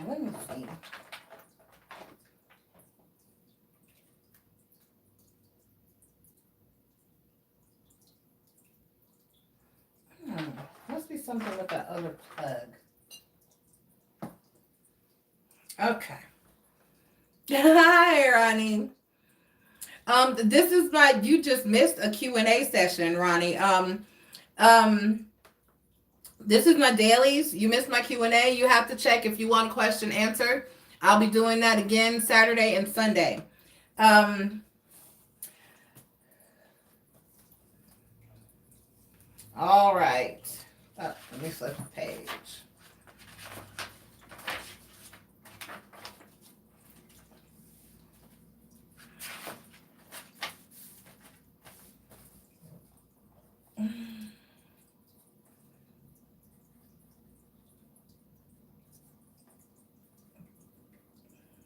Let me see. Must be something with that other plug. Okay. Hi, Ronnie. This is my, you just missed a Q&A session, Ronnie. This is my dailies. You missed my Q&A. You have to check if you want a question answered. I'll be doing that again Saturday and Sunday. All right. Let me flip the page.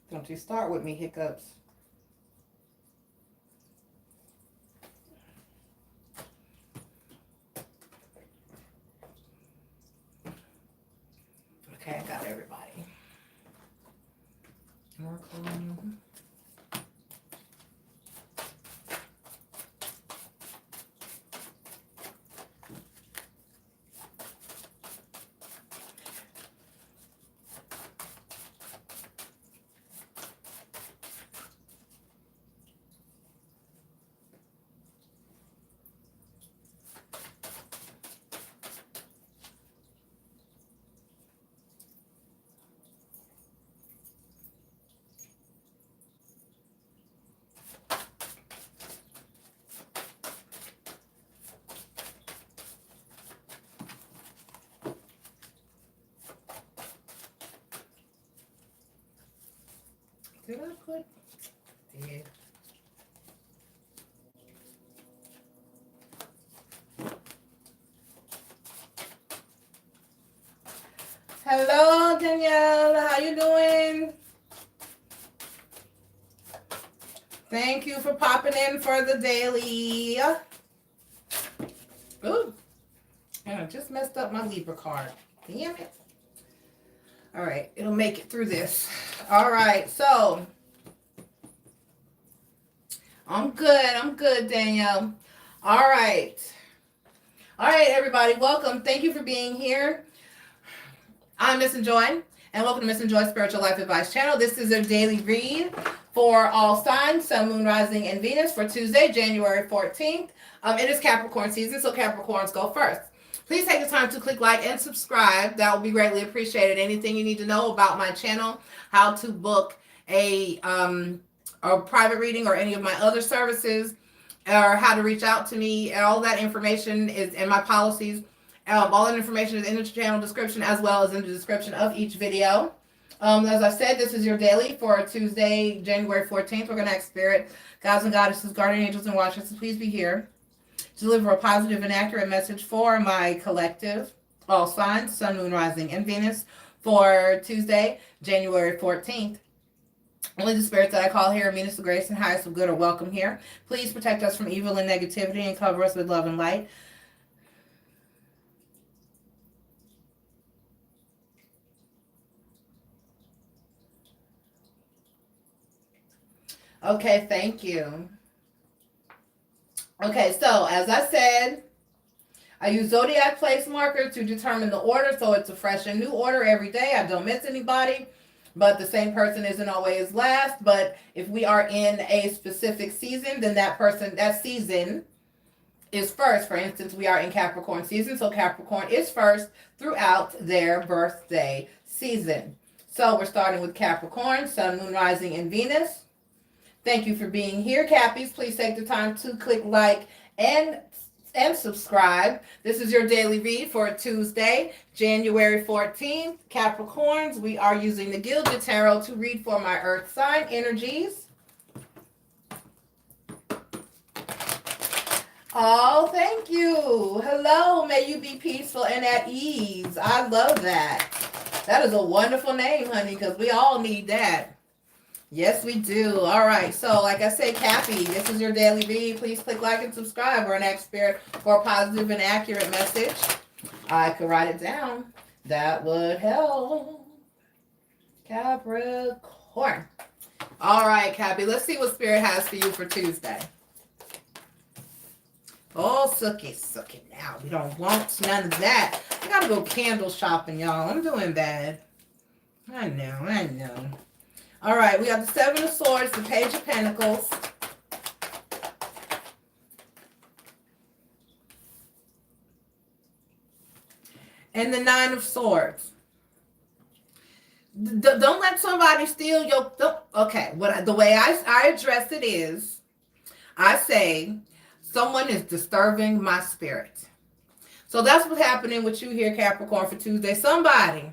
Don't you start with me, hiccups. Okay, I got everybody. Did I put? Did. Hello, Danielle. How you doing? Thank you for popping in for the daily. Ooh. And I just messed up my Libra card. Damn it. All right. It'll make it through this. All right. So, I'm good, Danielle. All right. All right, everybody. Welcome. Thank you for being here. I'm MissNJoy, and welcome to MissNJoy Spiritual Life Advice Channel. This is a daily read for all signs, Sun, Moon, Rising, and Venus for Tuesday, January 14th. It is Capricorn season, so Capricorns go first. Please take the time to click like and subscribe. That will be greatly appreciated. Anything you need to know about my channel, how to book a private reading or any of my other services, or how to reach out to me, and all that information is in my policies. All that information is in the channel description as well as in the description of each video. As I said, this is your daily for Tuesday, January 14th. We're going to ask Spirit, gods and goddesses, guardian angels, and watchers to please be here to deliver a positive and accurate message for my collective, all signs, Sun, Moon, Rising, and Venus for Tuesday, January 14th. Only the spirits that I call here, meanest of grace and highest of good, are welcome here. Please protect us from evil and negativity and cover us with love and light. Okay, thank you. Okay, so as I said, I use zodiac place marker to determine the order, so it's a fresh and new order every day. I don't miss anybody, but the same person isn't always last. But if we are in a specific season, then that season is first. For instance, we are in Capricorn season, so Capricorn is first throughout their birthday season. So we're starting with Capricorn, Sun, Moon, Rising, and Venus. Thank you for being here, Cappies. Please take the time to click like and subscribe. This is your daily read for Tuesday, January 14th. Capricorns, we are using the Gilded Tarot to read for my Earth sign energies. Oh, thank you. Hello, may you be peaceful and at ease. I love that. That is a wonderful name, honey, because we all need that. Yes, we do. All right. So, like I said, Cappy, this is your daily read. Please click like and subscribe. We're an expert for a positive and accurate message. I could write it down. That would help. Capricorn. All right, Cappy, let's see what Spirit has for you for Tuesday. Oh, suck it now. We don't want none of that. I gotta go candle shopping, y'all. I'm doing bad. I know. All right, we have the Seven of Swords, the Page of Pentacles. And the Nine of Swords. Don't let somebody steal your... Okay, the way I address it is, I say, someone is disturbing my spirit. So that's what's happening with you here, Capricorn, for Tuesday. Somebody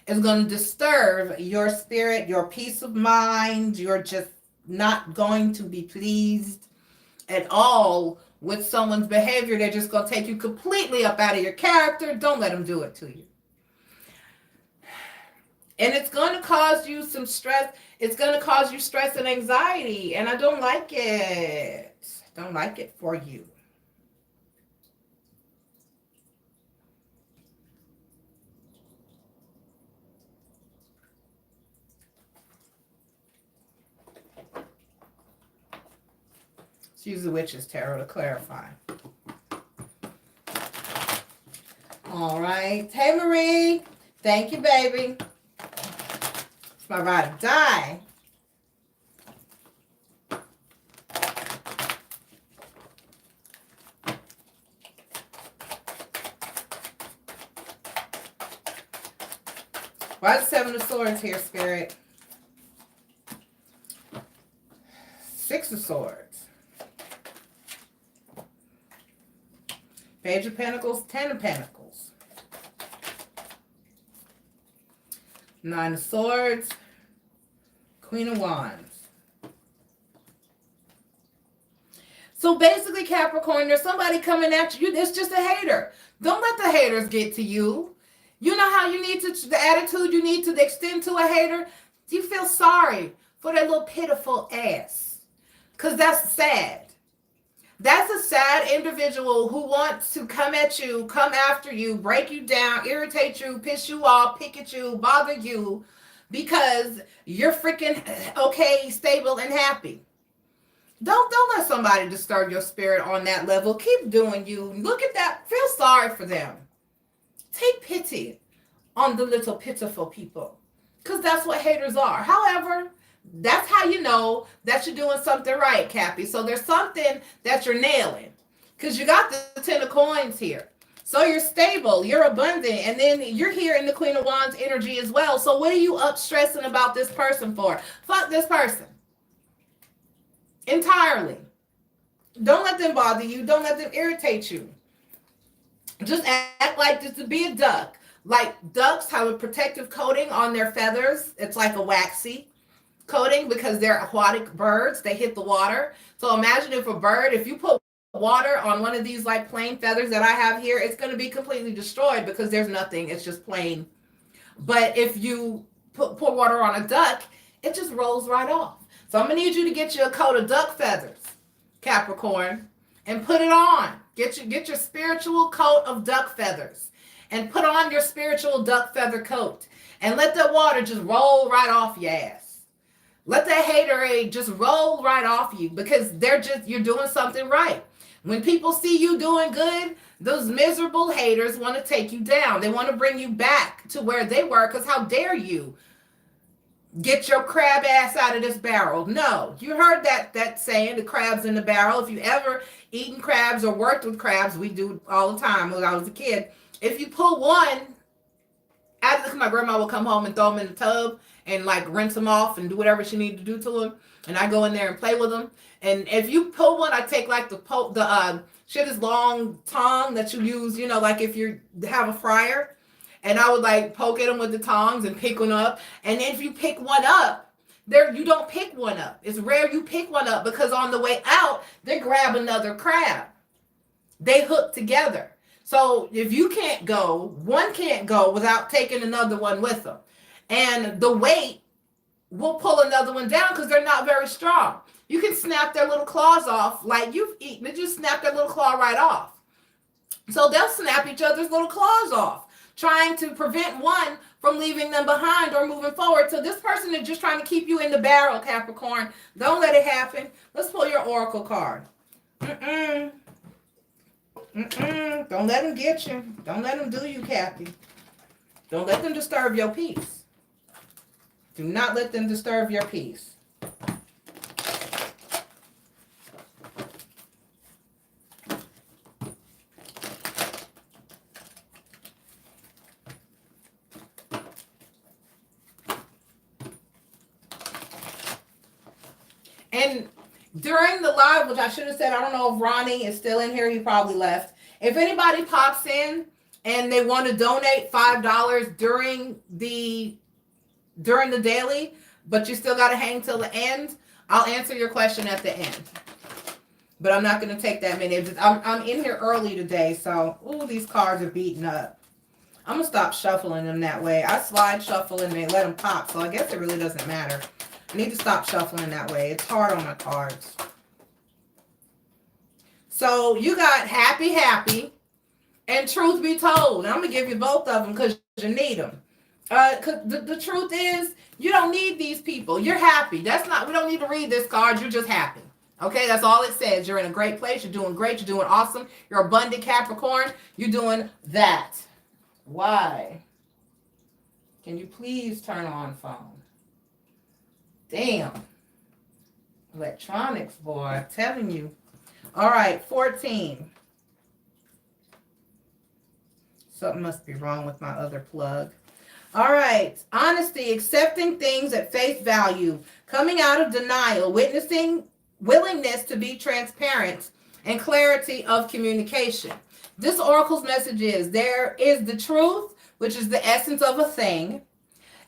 is going to disturb your spirit, your peace of mind. You're just not going to be pleased at all with someone's behavior. They're just going to take you completely up out of your character. Don't let them do it to you. And it's going to cause you some stress. It's going to cause you stress and anxiety. And I don't like it. Don't like it for you. Let's use the Witch's Tarot to clarify. All right. Hey, Marie. Thank you, baby. It's my ride or die. Why is Seven of Swords here, Spirit? Six of Swords. Page of Pentacles, Ten of Pentacles. Nine of Swords, Queen of Wands. So basically, Capricorn, there's somebody coming at you. It's just a hater. Don't let the haters get to you. You know how you need to, the attitude you need to extend to a hater? You feel sorry for their little pitiful ass. Because that's sad. That's a sad individual who wants to come at you, come after you, break you down, irritate you, piss you off, pick at you, bother you, because you're freaking okay, stable, and happy. Don't let somebody disturb your spirit on that level. Keep doing you. Look at that. Feel sorry for them. Take pity on the little pitiful people, because that's what haters are. However, that's how you know that you're doing something right, Cappy. So there's something that you're nailing, because you got the Ten of Coins here. So you're stable, you're abundant, and then you're here in the Queen of Wands energy as well. So what are you up stressing about this person for? Fuck this person. Entirely. Don't let them bother you. Don't let them irritate you. Just act like this to be a duck. Like ducks have a protective coating on their feathers. It's like a waxy coating because they're aquatic birds. They hit the water. So imagine if a bird, if you put water on one of these like plain feathers that I have here, it's going to be completely destroyed because there's nothing. It's just plain. But if you pour water on a duck, it just rolls right off. So I'm going to need you to get you a coat of duck feathers, Capricorn, and put it on. Get your spiritual coat of duck feathers and put on your spiritual duck feather coat and let that water just roll right off your ass. Let that haterade just roll right off you, because you're doing something right. When people see you doing good, those miserable haters want to take you down. They want to bring you back to where they were, because how dare you get your crab ass out of this barrel. No, you heard that saying, the crab's in the barrel. If you ever eaten crabs or worked with crabs, we do all the time when I was a kid. If you pull one out of my grandma would come home and throw them in the tub and like rinse them off and do whatever she needed to do to them. And I go in there and play with them. And if you pull one, I take like the this long tongue that you use, you know, like if you have a fryer. And I would like poke at them with the tongs and pick one up. And if you pick one up, you don't pick one up. It's rare you pick one up, because on the way out, they grab another crab. They hook together. So if you can't go, one can't go without taking another one with them. And the weight will pull another one down because they're not very strong. You can snap their little claws off like you've eaten. They just snap their little claw right off. So they'll snap each other's little claws off, trying to prevent one from leaving them behind or moving forward. So this person is just trying to keep you in the barrel, Capricorn. Don't let it happen. Let's pull your oracle card. Don't let them get you. Don't let them do you, Cappy. Don't let them disturb your peace. Do not let them disturb your peace. And during the live, which I should have said, I don't know if Ronnie is still in here. He probably left. If anybody pops in and they want to donate $5 during the daily, but you still got to hang till the end, I'll answer your question at the end. But I'm not going to take that many. I'm in here early today, so ooh, these cards are beaten up. I'm going to stop shuffling them that way. I slide shuffle and they let them pop, so I guess it really doesn't matter. I need to stop shuffling that way. It's hard on my cards. So you got happy, and truth be told. I'm going to give you both of them because you need them. Because the truth is, you don't need these people. You're happy. We don't need to read this card. You're just happy. Okay, that's all it says. You're in a great place. You're doing great. You're doing awesome. You're abundant, Capricorn. You're doing that. Why? Can you please turn on phone? Damn. Electronics, boy. I'm telling you. All right, 14. Something must be wrong with my other plug. All right. Honesty, accepting things at face value, coming out of denial, witnessing willingness to be transparent, and clarity of communication. This oracle's message is there is the truth, which is the essence of a thing.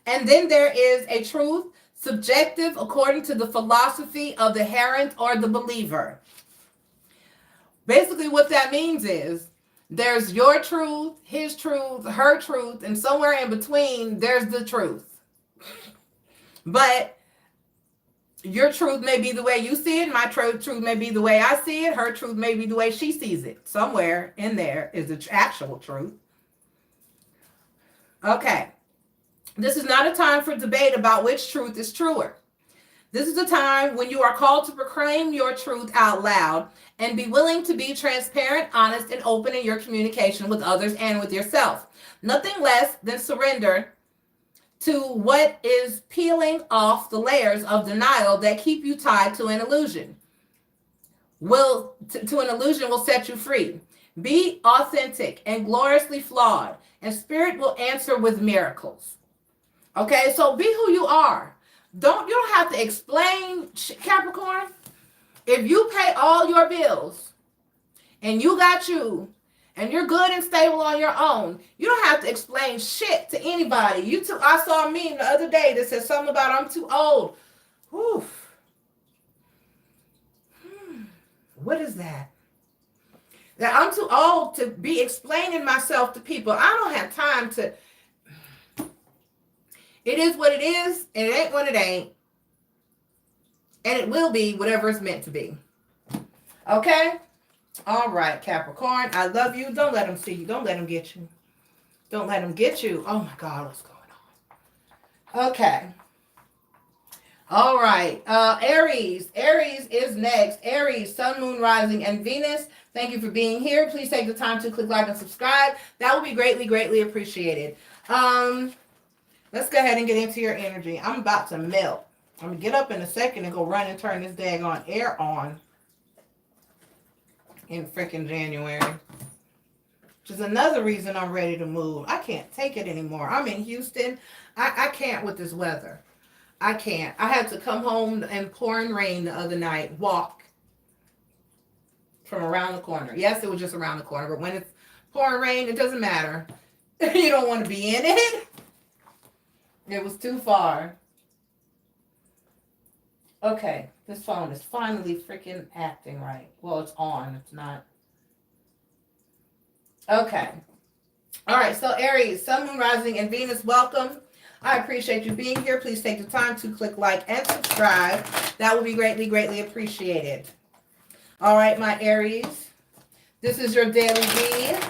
And then there is a truth subjective according to the philosophy of the herent or the believer. Basically what that means is there's your truth, his truth, her truth, and somewhere in between there's the truth. But your truth may be the way you see it, my truth may be the way I see it, her truth may be the way she sees it. Somewhere in there is the actual truth. Okay. This is not a time for debate about which truth is truer. This is a time when you are called to proclaim your truth out loud and be willing to be transparent, honest, and open in your communication with others and with yourself. Nothing less than surrender to what is peeling off the layers of denial that keep you tied to an illusion. To an illusion will set you free. Be authentic and gloriously flawed, and spirit will answer with miracles. Okay, so be who you are. You don't have to explain, Capricorn. If you pay all your bills and you got you and you're good and stable on your own, you don't have to explain shit to anybody. I saw a meme the other day that said something about I'm too old. Whew. What is that? That I'm too old to be explaining myself to people. I don't have time to. It is what it is, and it ain't what it ain't. And it will be whatever it's meant to be. Okay? All right, Capricorn. I love you. Don't let them see you. Don't let them get you. Don't let them get you. Oh, my God. What's going on? Okay. All right. Aries. Aries is next. Aries, Sun, Moon, Rising, and Venus. Thank you for being here. Please take the time to click like and subscribe. That will be greatly, greatly appreciated. Let's go ahead and get into your energy. I'm about to melt. I'm going to get up in a second and go run and turn this daggone air on in freaking January. Which is another reason I'm ready to move. I can't take it anymore. I'm in Houston. I can't with this weather. I can't. I had to come home in pouring rain the other night, walk from around the corner. Yes, it was just around the corner. But when it's pouring rain, it doesn't matter. You don't want to be in it. It was too far. Okay, this phone is finally freaking acting right. Well, it's on. It's not. Okay. All right, so Aries, Sun, Moon, Rising, and Venus, welcome. I appreciate you being here. Please take the time to click like and subscribe. That will be greatly, greatly appreciated. All right, my Aries. This is your daily read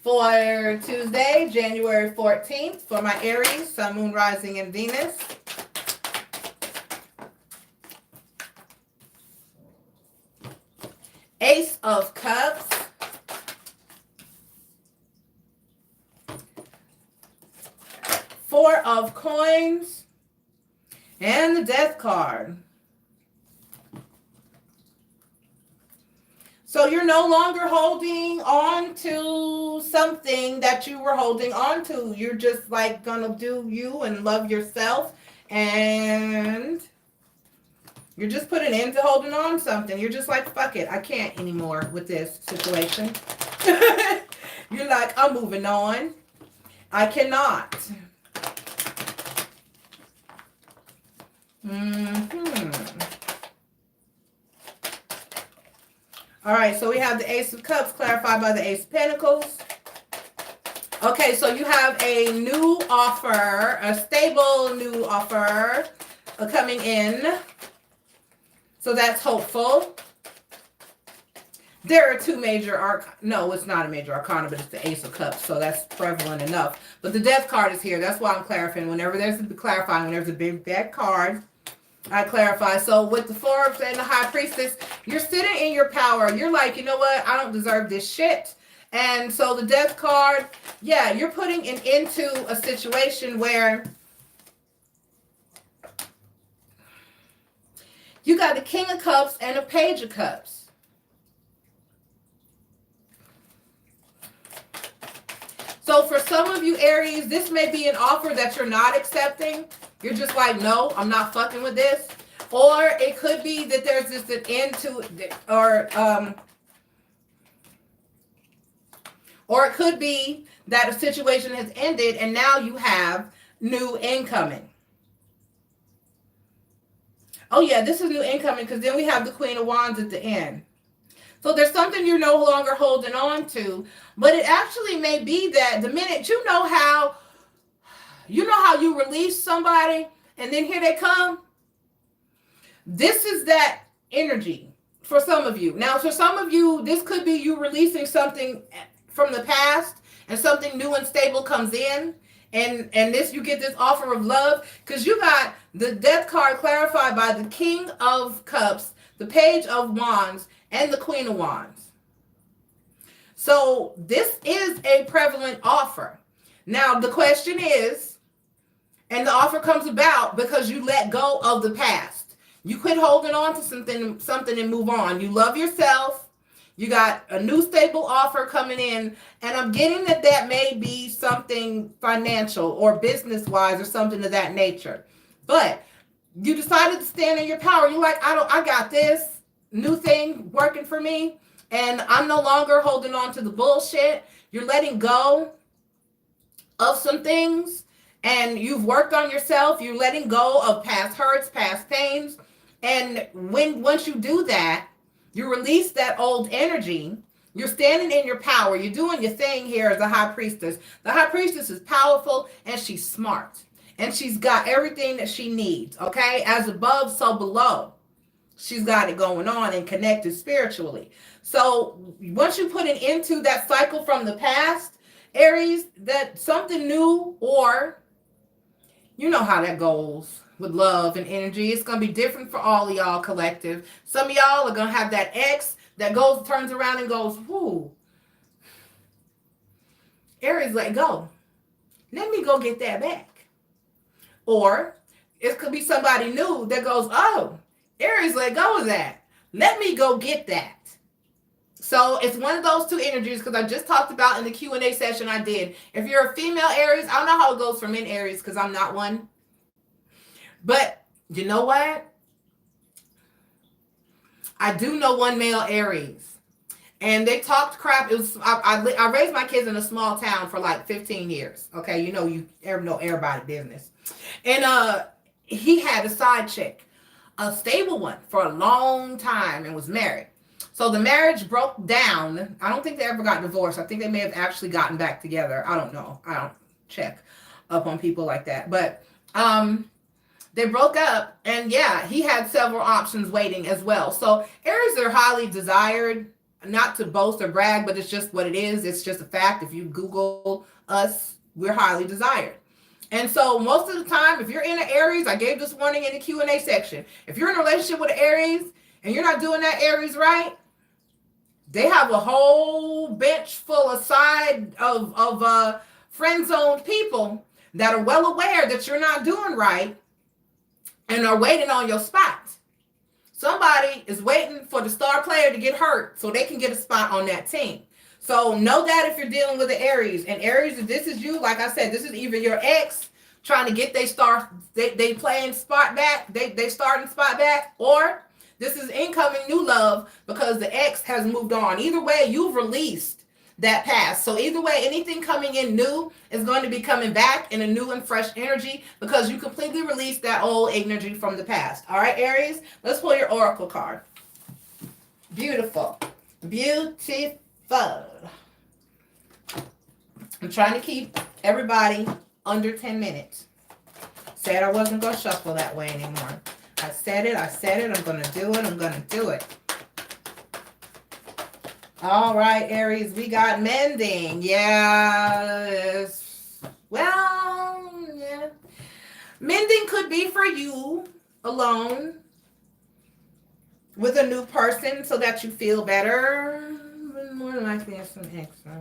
for Tuesday, January 14th, for my Aries, Sun, Moon, Rising, and Venus. Ace of Cups. Four of Coins. And the Death card. So you're no longer holding on to something that you were holding on to. You're just like gonna do you and love yourself, and you're just putting an end to holding on to something. You're just like, fuck it, I can't anymore with this situation. You're like, I'm moving on. I cannot. All right, so we have the Ace of Cups clarified by the Ace of Pentacles. Okay, so you have a new offer, a stable new offer coming in. So that's hopeful. There are two major no, it's not a major arcana, but it's the Ace of Cups, so that's prevalent enough. But the Death card is here. That's why I'm clarifying. Whenever there's a big bad card, I clarify. So with the Forbes and the High Priestess, you're sitting in your power. You're like, you know what? I don't deserve this shit. And so the Death card, yeah, you're putting it into a situation where you got the King of Cups and a Page of Cups. So for some of you Aries, this may be an offer that you're not accepting. You're just like, no, I'm not fucking with this. Or it could be that there's just an end to it, or it could be that a situation has ended and now you have new incoming. Oh yeah, this is new incoming because then we have the Queen of Wands at the end. So there's something you're no longer holding on to, but it actually may be that the minute you know how you release somebody and then here they come. This is that energy for some of you. Now, for some of you, this could be you releasing something from the past and something new and stable comes in. And this, you get this offer of love because you got the Death card clarified by the King of Cups, the Page of Wands, and the Queen of Wands. So this is a prevalent offer. Now, the question is, and the offer comes about because you let go of the past. You quit holding on to something and move on. You love yourself. You got a new stable offer coming in. And I'm getting that may be something financial or business-wise or something of that nature. But you decided to stand in your power. You're like, I got this new thing working for me. And I'm no longer holding on to the bullshit. You're letting go of some things. And you've worked on yourself. You're letting go of past hurts, past pains. And once you do that, you release that old energy. You're standing in your power. You're doing your thing here as a High Priestess. The High Priestess is powerful and she's smart. And she's got everything that she needs, okay? As above, so below. She's got it going on and connected spiritually. So once you put it into that cycle from the past, Aries, that something new, or you know how that goes with love and energy. It's going to be different for all of y'all collective. Some of y'all are going to have that ex that turns around and goes, whoo. Aries, let go. Let me go get that back. Or it could be somebody new that goes, oh, Aries, let go of that. Let me go get that. So it's one of those two energies because I just talked about in the Q&A session I did. If you're a female Aries, I don't know how it goes for men Aries because I'm not one. But you know what? I do know one male Aries. And they talked crap. It was I raised my kids in a small town for like 15 years. Okay, you know everybody business. And he had a side chick, a stable one for a long time and was married. So the marriage broke down. I don't think they ever got divorced. I think they may have actually gotten back together. I don't know. I don't check up on people like that. But they broke up, and yeah, he had several options waiting as well. So Aries are highly desired. not to boast or brag, but it's just what it is. It's just a fact. If you Google us, we're highly desired. And so most of the time, if you're in an Aries, I gave this warning in the Q&A section. If you're in a relationship with an Aries and you're not doing that Aries right, they have a whole bench full of friend-zoned people that are well aware that you're not doing right and are waiting on your spot. Somebody is waiting for the star player to get hurt so they can get a spot on that team. So know that if you're dealing with an Aries. And Aries, if this is you, like I said, this is either your ex trying to get they playing spot back, they starting spot back, or this is incoming new love because the ex has moved on. Either way, you've released that past. So either way, anything coming in new is going to be coming back in a new and fresh energy because you completely released that old energy from the past. All right, Aries, let's pull your oracle card. Beautiful. Beautiful. I'm trying to keep everybody under 10 minutes. Said I wasn't going to shuffle that way anymore. I said it. I'm going to do it. All right, Aries, we got mending. Yes. Well, yeah. Mending could be for you alone with a new person so that you feel better. More than likely, there's some extra.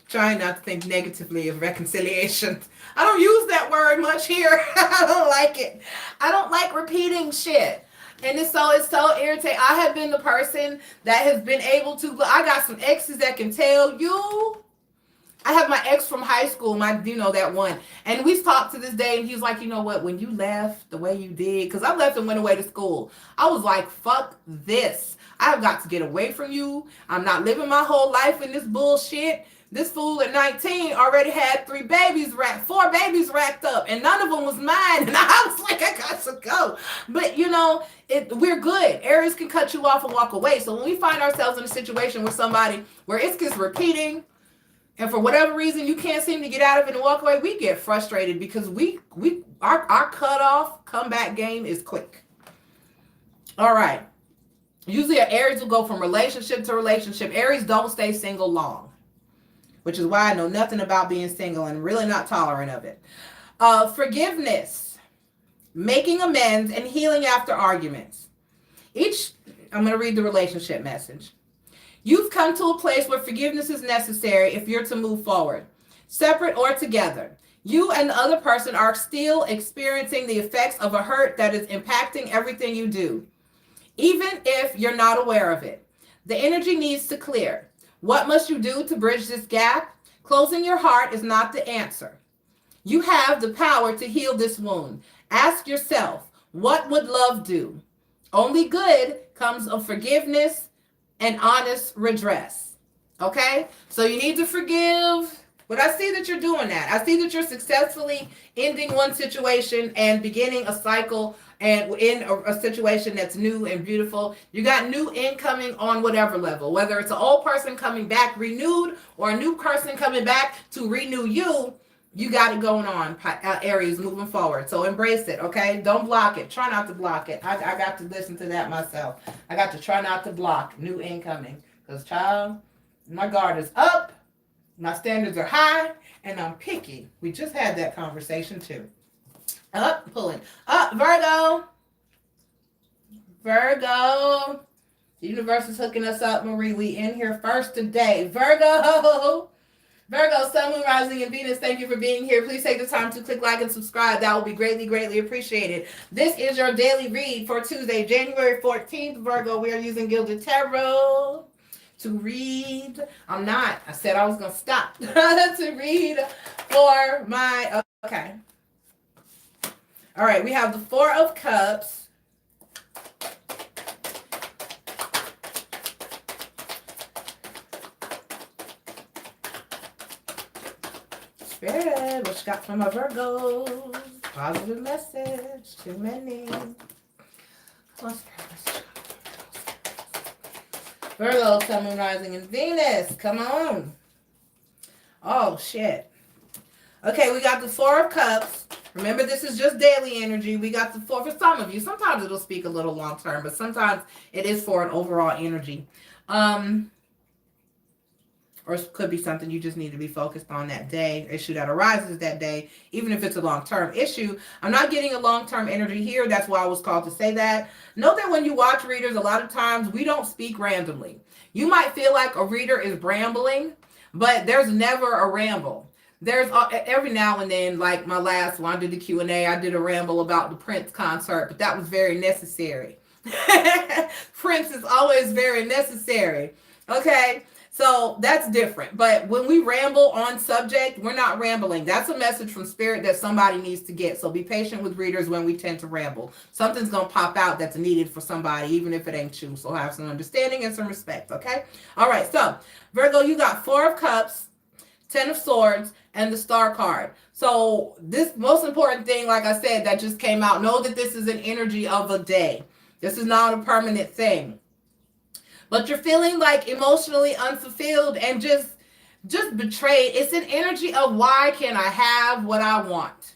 Trying not to think negatively of reconciliation. I don't use that word much here. I don't like it. I don't like repeating shit. And it's so irritating. I have been the person that has been able to, I got some exes that can tell you. I have my ex from high school, that one. And we talked to this day, and he was like, you know what, when you left the way you did, because I left and went away to school, I was like, fuck this. I have got to get away from you. I'm not living my whole life in this bullshit. This fool at 19 already had 4 babies racked up, and none of them was mine. And I was like, I got to go. But we're good. Aries can cut you off and walk away. So when we find ourselves in a situation with somebody where it's just repeating, and for whatever reason you can't seem to get out of it and walk away, we get frustrated because our cutoff comeback game is quick. All right. Usually an Aries will go from relationship to relationship. Aries don't stay single long, which is why I know nothing about being single and really not tolerant of it. Forgiveness, making amends, and healing after arguments. I'm going to read the relationship message. You've come to a place where forgiveness is necessary if you're to move forward, separate or together. You and the other person are still experiencing the effects of a hurt that is impacting everything you do, even if you're not aware of it. The energy needs to clear. What must you do to bridge this gap? Closing your heart is not the answer. You have the power to heal this wound. Ask yourself, what would love do? Only good comes of forgiveness and honest redress. Okay? So you need to forgive. But I see that you're doing that. I see that you're successfully ending one situation and beginning a cycle and in a situation that's new and beautiful. You got new incoming on whatever level, whether it's an old person coming back renewed or a new person coming back to renew you. You got it going on, Aries, moving forward. So embrace it, okay? Don't block it. Try not to block it. I got to listen to that myself. I got to try not to block new incoming. Because, child, my guard is up, my standards are high, and I'm picky. We just had that conversation, too. Up, pulling. Up, Virgo. Virgo. The universe is hooking us up, Marie. We in here first today. Virgo. Virgo, Sun, Moon, Rising, and Venus, thank you for being here. Please take the time to click like and subscribe. That will be greatly, greatly appreciated. This is your daily read for Tuesday, January 14th. Virgo, we are using Gilded Tarot to read. I said I was going to stop to read for my, okay. All right, we have the 4 of Cups. Spirit, what you got from my Virgos? Positive message. Too many. Virgo, Sun, Moon, Rising, and Venus. Come on. Oh, shit. Okay, we got the Four of Cups. Remember, this is just daily energy. We got the Four for some of you. Sometimes it'll speak a little long term, but sometimes it is for an overall energy. Or it could be something you just need to be focused on that day, issue that arises that day, even if it's a long-term issue. I'm not getting a long-term energy here. That's why I was called to say that. Know that when you watch readers, a lot of times we don't speak randomly. You might feel like a reader is rambling, but there's never a ramble. There's every now and then, like my last one, I did the Q&A, I did a ramble about the Prince concert, but that was very necessary. Prince is always very necessary. Okay? So that's different. But when we ramble on subject, we're not rambling. That's a message from spirit that somebody needs to get. So be patient with readers when we tend to ramble. Something's going to pop out that's needed for somebody, even if it ain't you. So have some understanding and some respect, okay? All right, so Virgo, you got Four of Cups, Ten of Swords, and the Star card. So this most important thing, like I said, that just came out, know that this is an energy of a day. This is not a permanent thing. But you're feeling like emotionally unfulfilled and just betrayed. It's an energy of why can't I have what I want?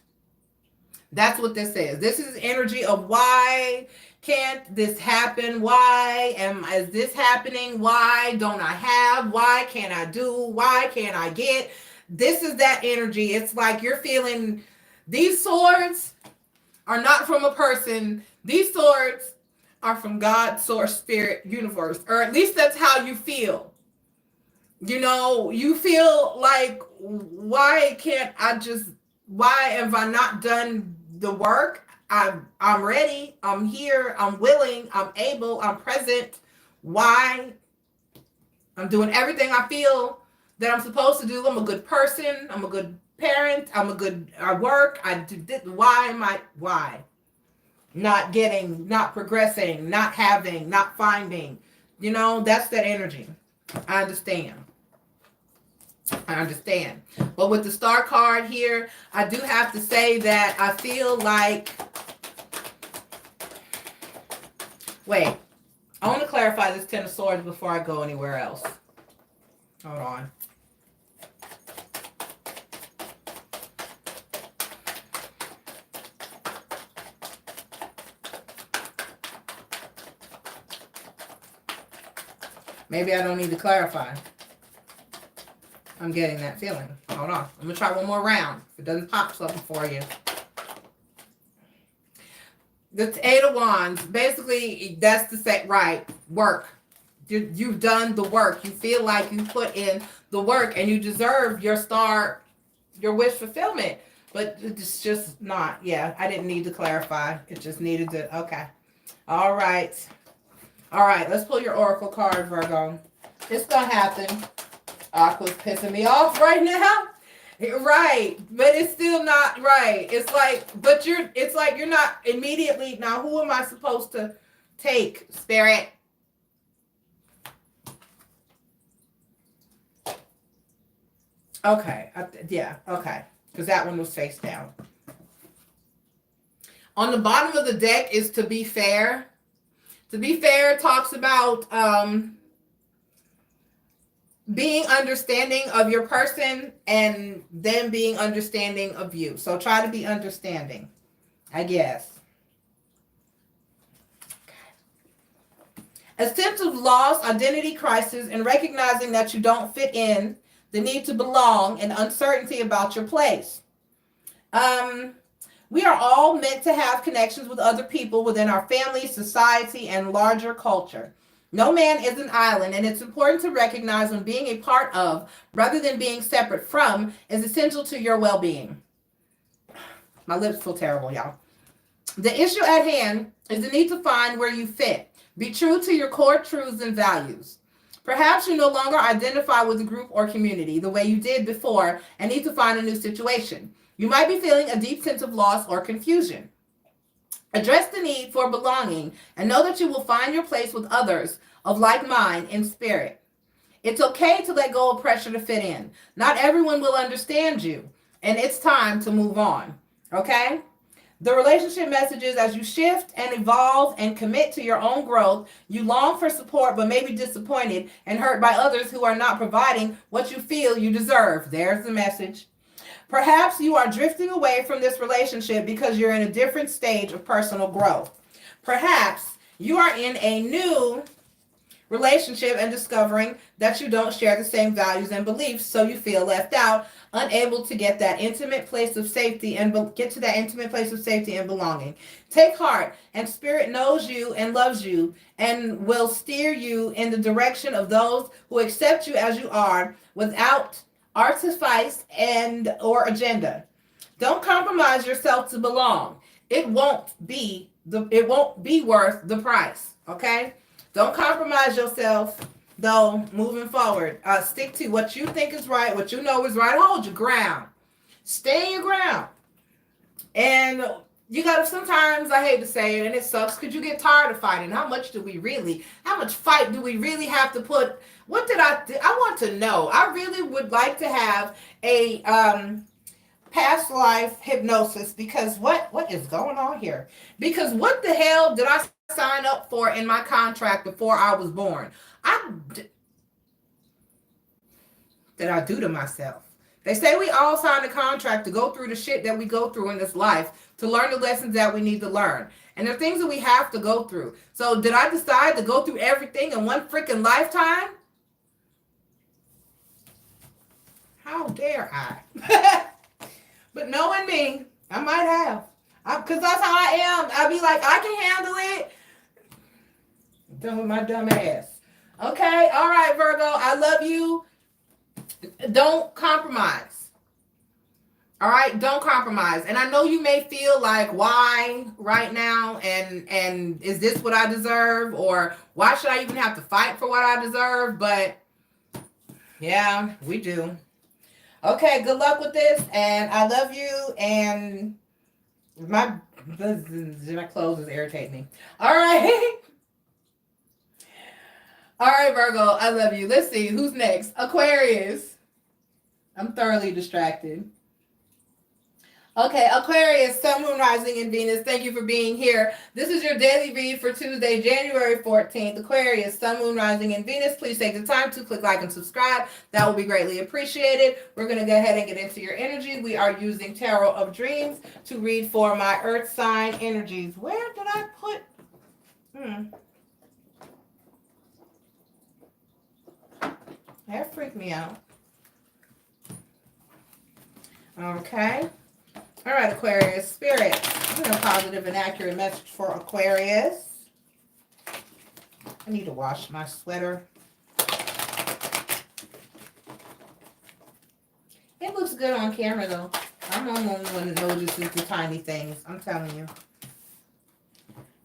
That's what this is. This is energy of why can't this happen? Why is this happening? Why don't I have? Why can't I do? Why can't I get? This is that energy. It's like you're feeling these swords are not from a person. These swords are from God, source, spirit, universe, or at least that's how you feel. You know, you feel like, why have I not done the work? I'm ready, I'm here, I'm willing, I'm able, I'm present. Why? I'm doing everything I feel that I'm supposed to do. I'm a good person, I'm a good parent, I work, I do this. Why? Not getting, not progressing, not having, not finding. You know, that's that energy. I understand. But with the Star card here, I do have to say that I feel like, wait, I want to clarify this Ten of Swords before I go anywhere else. Hold on. Maybe I don't need to clarify. I'm getting that feeling. Hold on. I'm going to try one more round. If it doesn't pop something for you. The Eight of Wands. Basically, that's the set right. Work. You've done the work. You feel like you put in the work and you deserve your star, your wish fulfillment. But it's just not. Yeah, I didn't need to clarify. It just needed to. Okay. All right. All right, let's pull your Oracle card, Virgo. It's going to happen. Aqua's pissing me off right now. Right, but it's still not right. It's like, it's like you're not immediately, now who am I supposed to take, Spirit? Okay, yeah, okay, because that one was face down. On the bottom of the deck is to be fair. To be fair talks about being understanding of your person and them being understanding of you. So try to be understanding, I guess. A sense of loss, identity crisis, and recognizing that you don't fit in, the need to belong, and uncertainty about your place. We are all meant to have connections with other people within our family, society, and larger culture. No man is an island, and it's important to recognize when being a part of, rather than being separate from, is essential to your well-being. My lips feel terrible, y'all. The issue at hand is the need to find where you fit. Be true to your core truths and values. Perhaps you no longer identify with a group or community the way you did before and need to find a new situation. You might be feeling a deep sense of loss or confusion. Address the need for belonging and know that you will find your place with others of like mind in spirit. It's okay to let go of pressure to fit in. Not everyone will understand you, and it's time to move on. Okay? The relationship message is as you shift and evolve and commit to your own growth, you long for support but may be disappointed and hurt by others who are not providing what you feel you deserve. There's the message. Perhaps you are drifting away from this relationship because you're in a different stage of personal growth. Perhaps you are in a new relationship and discovering that you don't share the same values and beliefs, so you feel left out, unable to get that intimate place of safety and get to that intimate place of safety and belonging. Take heart, and Spirit knows you and loves you and will steer you in the direction of those who accept you as you are without artifice and or agenda. Don't compromise yourself to belong. It won't be worth the price. Okay? Don't compromise yourself, though, moving forward. Stick to what you think is right, what you know is right. Hold your ground. Stay your ground. And you got to, sometimes, I hate to say it, and it sucks, because you get tired of fighting. How much fight do we really have to put? What did I do? I want to know. I really would like to have a past life hypnosis, because what is going on here? Because what the hell did I sign up for in my contract before I was born? Did I do to myself? They say we all sign a contract to go through the shit that we go through in this life, to learn the lessons that we need to learn. And there are things that we have to go through. So did I decide to go through everything in one freaking lifetime? How dare I? But knowing me, I might have. Because that's how I am. I'll be like, I can handle it. Done with my dumb ass. Okay, all right, Virgo, I love you. Don't compromise. All right, don't compromise. And I know you may feel like, why right now? And is this what I deserve? Or why should I even have to fight for what I deserve? But yeah, we do. Okay, good luck with this. And I love you. And my clothes is irritating me. All right. All right, Virgo, I love you. Let's see, who's next? Aquarius. I'm thoroughly distracted. Okay, Aquarius, Sun, Moon, Rising, and Venus, thank you for being here. This is your daily read for Tuesday, January 14th. Aquarius, Sun, Moon, Rising, and Venus, please take the time to click like and subscribe. That will be greatly appreciated. We're going to go ahead and get into your energy. We are using Tarot of Dreams to read for my Earth sign energies. Where did I put? That freaked me out. Okay. All right, Aquarius. Spirit, give me a positive and accurate message for Aquarius. I need to wash my sweater. It looks good on camera, though. I'm the only one that notices the tiny things. I'm telling you.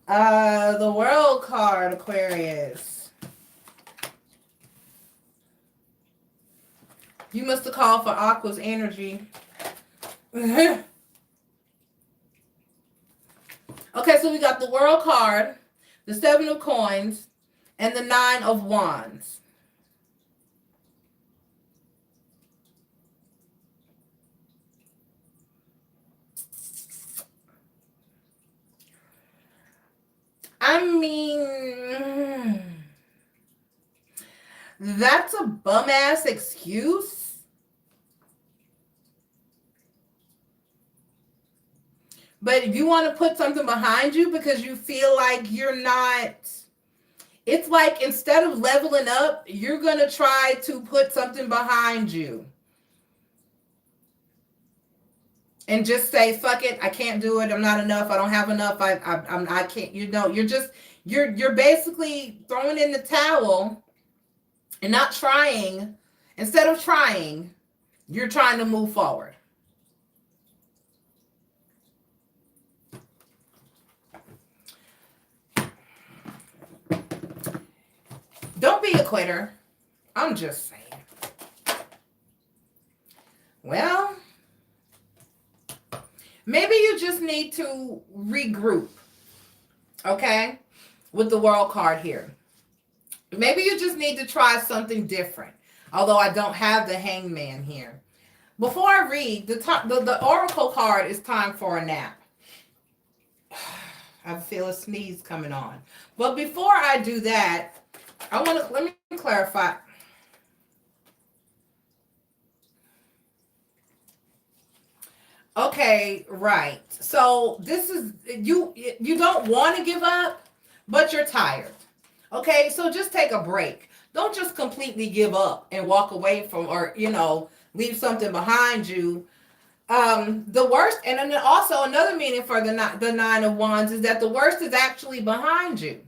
The World card, Aquarius. You must have called for Aqua's energy. Okay, so we got the World card, the 7 of Coins, and the 9 of Wands. I mean, that's a bum-ass excuse. But if you want to put something behind you because you feel like you're not, it's like instead of leveling up, you're going to try to put something behind you. And just say, fuck it, I can't do it, I'm not enough, I don't have enough, I can't, you know, you're basically throwing in the towel and not trying. Instead of trying, you're trying to move forward. Don't be a quitter. I'm just saying. Well, maybe you just need to regroup, okay, with the World card here. Maybe you just need to try something different, although I don't have the Hangman here. Before I read, the Oracle card is time for a nap. I feel a sneeze coming on. But before I do that, let me clarify. Okay, right. So this is you don't want to give up, but you're tired. Okay, so just take a break. Don't just completely give up and walk away from, or leave something behind you. The worst, and then also another meaning for the Nine of Wands is that the worst is actually behind you.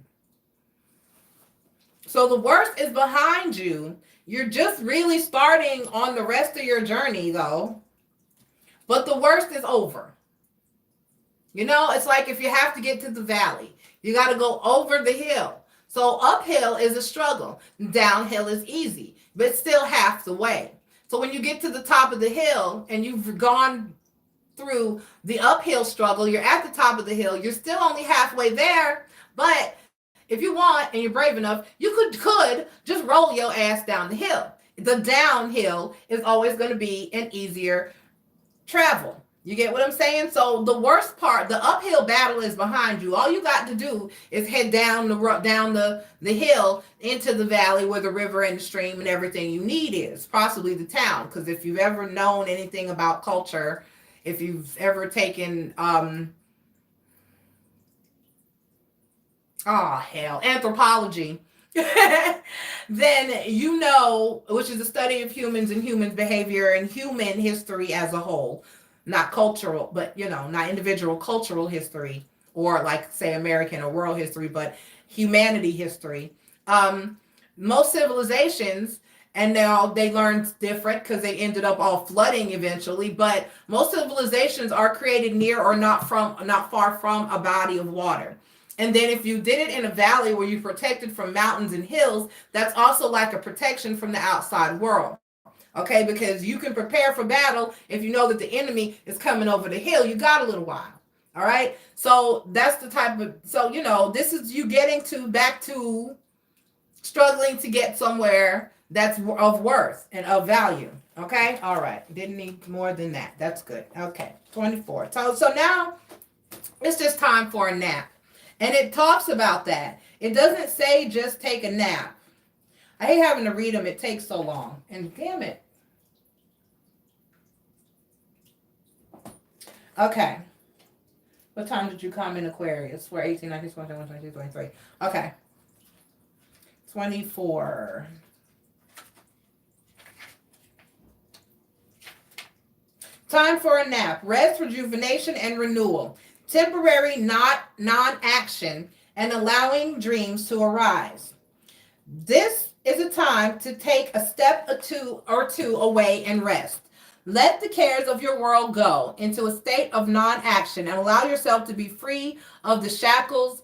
So the worst is behind you. You're just really starting on the rest of your journey, though. But the worst is over. It's like if you have to get to the valley, you got to go over the hill. So uphill is a struggle. Downhill is easy, but still half the way. So when you get to the top of the hill and you've gone through the uphill struggle, you're at the top of the hill. You're still only halfway there, but if you want and you're brave enough, you could just roll your ass down the hill. The downhill is always going to be an easier travel. You get what I'm saying? So the worst part, the uphill battle is behind you. All you got to do is head down the hill into the valley where the river and the stream and everything you need is, possibly the town. Because if you've ever known anything about culture, if you've ever taken anthropology, then which is the study of humans and humans' behavior and human history as a whole. Not cultural, but not individual cultural history, or like say American or world history, but humanity history. Most civilizations, and now they learned different because they ended up all flooding eventually, but most civilizations are created near or not far from a body of water. And then if you did it in a valley where you're protected from mountains and hills, that's also like a protection from the outside world. Okay, because you can prepare for battle if you know that the enemy is coming over the hill. You got a little while. All right. So that's the type of, this is you getting back to struggling to get somewhere that's of worth and of value. Okay. All right. Didn't need more than that. That's good. Okay. 24. So now it's just time for a nap. And it talks about that. It doesn't say just take a nap. I hate having to read them. It takes so long. And damn it. Okay. What time did you come in Aquarius? We're 18, 19, 20, 21, 22, 23. Okay. 24. Time for a nap. Rest, rejuvenation, and renewal. Temporary non-action and allowing dreams to arise. This is a time to take a step or two away and rest. Let the cares of your world go into a state of non-action and allow yourself to be free of the shackles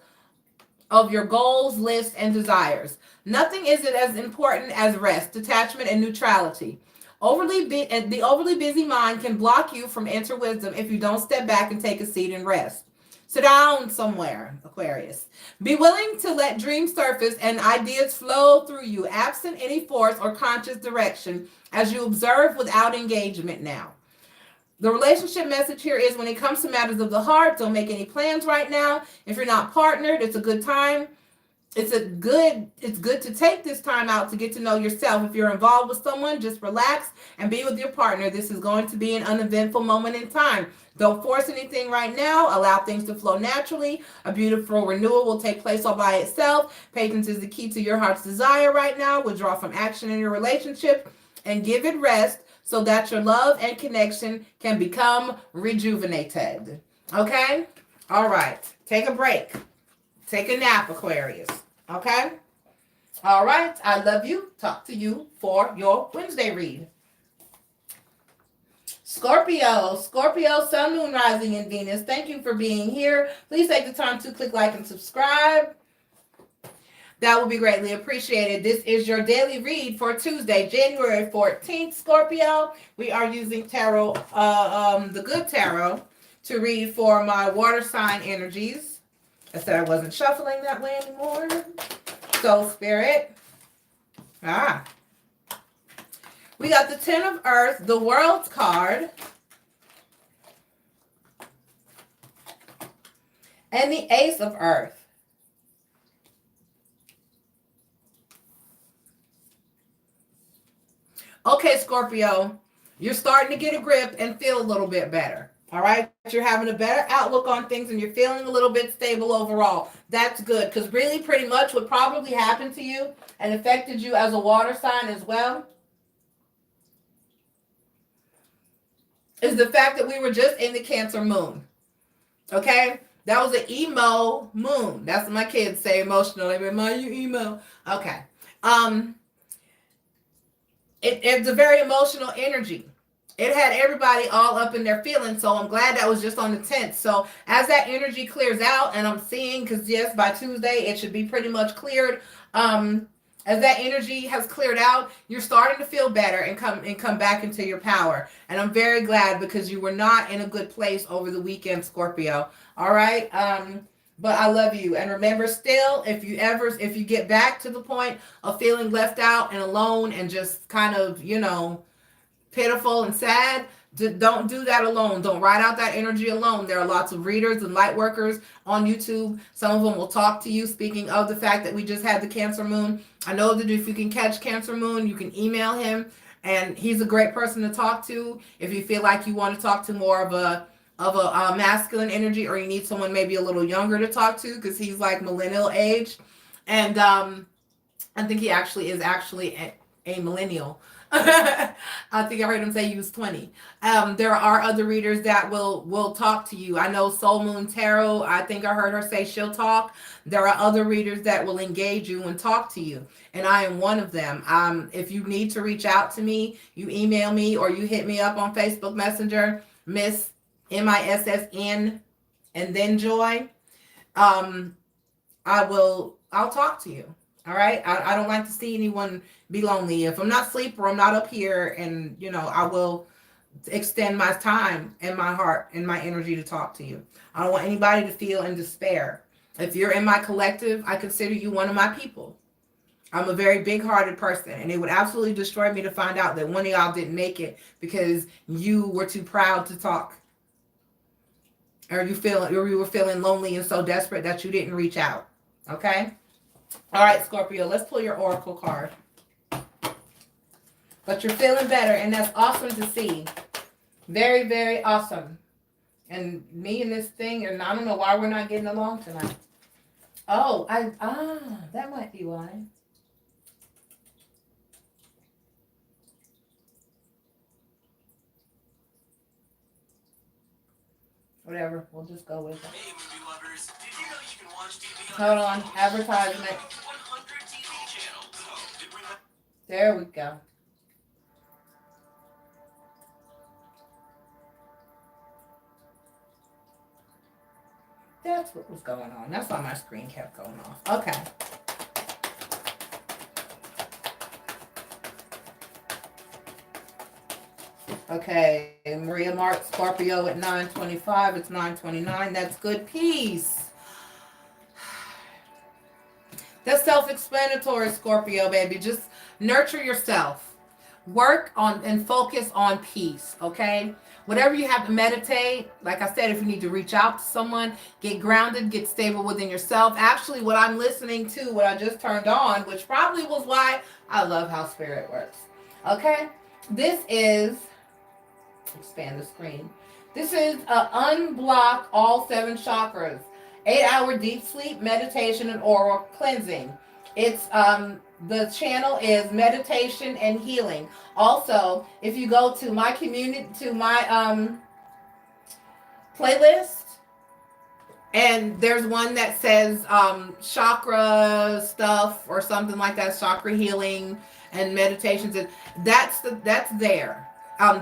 of your goals, lists, and desires. Nothing is as important as rest, detachment, and neutrality. The overly busy mind can block you from inner wisdom if you don't step back and take a seat and rest. Sit down somewhere, Aquarius. Be willing to let dreams surface and ideas flow through you, absent any force or conscious direction, as you observe without engagement now. The relationship message here is when it comes to matters of the heart, don't make any plans right now. If you're not partnered, it's a good time. It's good to take this time out to get to know yourself. If you're involved with someone, just relax and be with your partner. This is going to be an uneventful moment in time. Don't force anything right now. Allow things to flow naturally. A beautiful renewal will take place all by itself. Patience is the key to your heart's desire right now. Withdraw from action in your relationship and give it rest so that your love and connection can become rejuvenated. Okay? All right. Take a break. Take a nap, Aquarius. Okay? All right. I love you. Talk to you for your Wednesday read. Scorpio, Sun, Moon, Rising, and Venus. Thank you for being here. Please take the time to click like and subscribe. That will be greatly appreciated. This is your daily read for Tuesday, January 14th, Scorpio. We are using tarot, the good tarot, to read for my water sign energies. I said I wasn't shuffling that way anymore. So, Spirit. We got the Ten of Earth, the World's card, and the Ace of Earth. Okay, Scorpio, you're starting to get a grip and feel a little bit better. All right, you're having a better outlook on things and you're feeling a little bit stable overall. That's good, because really pretty much what probably happened to you and affected you as a water sign as well is the fact that we were just in the Cancer moon. Okay, that was an emo moon. That's what my kids say, emotional. They remind you emo. Okay. It's a very emotional energy. It had everybody all up in their feelings. So I'm glad that was just on the 10th. So as that energy clears out, and I'm seeing, because yes, by Tuesday it should be pretty much cleared. As that energy has cleared out, you're starting to feel better and come back into your power. And I'm very glad, because you were not in a good place over the weekend, Scorpio. All right. But I love you. And remember, still, if you get back to the point of feeling left out and alone and just kind of, pitiful and sad, don't do that alone. Don't ride out that energy alone. There are lots of readers and light workers on YouTube. Some of them will talk to you. Speaking of the fact that we just had the Cancer moon, I know that if you can catch Cancer moon, you can email him, and he's a great person to talk to if you feel like you want to talk to more of a masculine energy, or you need someone maybe a little younger to talk to, because he's like millennial age. And I think he actually is a millennial. I think I heard him say he was 20. There are other readers that will talk to you. I know Soul Moon Tarot, I think I heard her say she'll talk. There are other readers that will engage you and talk to you, and I am one of them. If you need to reach out to me, you email me or you hit me up on Facebook Messenger, Miss MISSN and then Joy. I'll talk to you. All right. I don't like to see anyone be lonely. If I'm not asleep or I'm not up here, and I will extend my time and my heart and my energy to talk to you. I don't want anybody to feel in despair. If you're in my collective, I consider you one of my people. I'm a very big-hearted person, and it would absolutely destroy me to find out that one of y'all didn't make it because you were too proud to talk. Or you were feeling lonely and so desperate that you didn't reach out. Okay? All right, Scorpio, let's pull your oracle card. But you're feeling better, and that's awesome to see. Very, very awesome. And me and this thing, and I don't know why we're not getting along tonight. Oh, that might be why. Whatever, we'll just go with it. Hey, movie lovers, did you know you can watch TV on Hold on, advertisement. 100 TV channels. There we go. That's what was going on. That's why my screen kept going off. Okay. Okay, Maria Mark Scorpio at 9:25. It's 9:29. That's good. Peace. That's self-explanatory, Scorpio, baby. Just nurture yourself. Work on and focus on peace, okay? Whatever you have to meditate, like I said, if you need to reach out to someone, get grounded, get stable within yourself. Actually, what I'm listening to, what I just turned on, which probably was why I love how spirit works, okay? This is... expand the screen. This is unblock all 7 chakras, 8-hour deep sleep, meditation, and oral cleansing. It's the channel is meditation and healing. Also, if you go to my community, to my playlist, and there's one that says chakra stuff or something like that, chakra healing and meditations, that's there.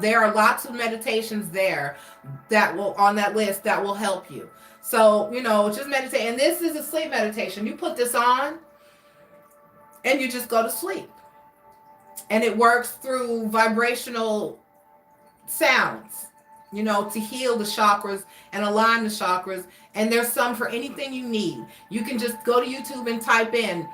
There are lots of meditations there that will on that list that will help you. So, just meditate. And this is a sleep meditation. You put this on and you just go to sleep. And it works through vibrational sounds, to heal the chakras and align the chakras. And there's some for anything you need. You can just go to YouTube and type in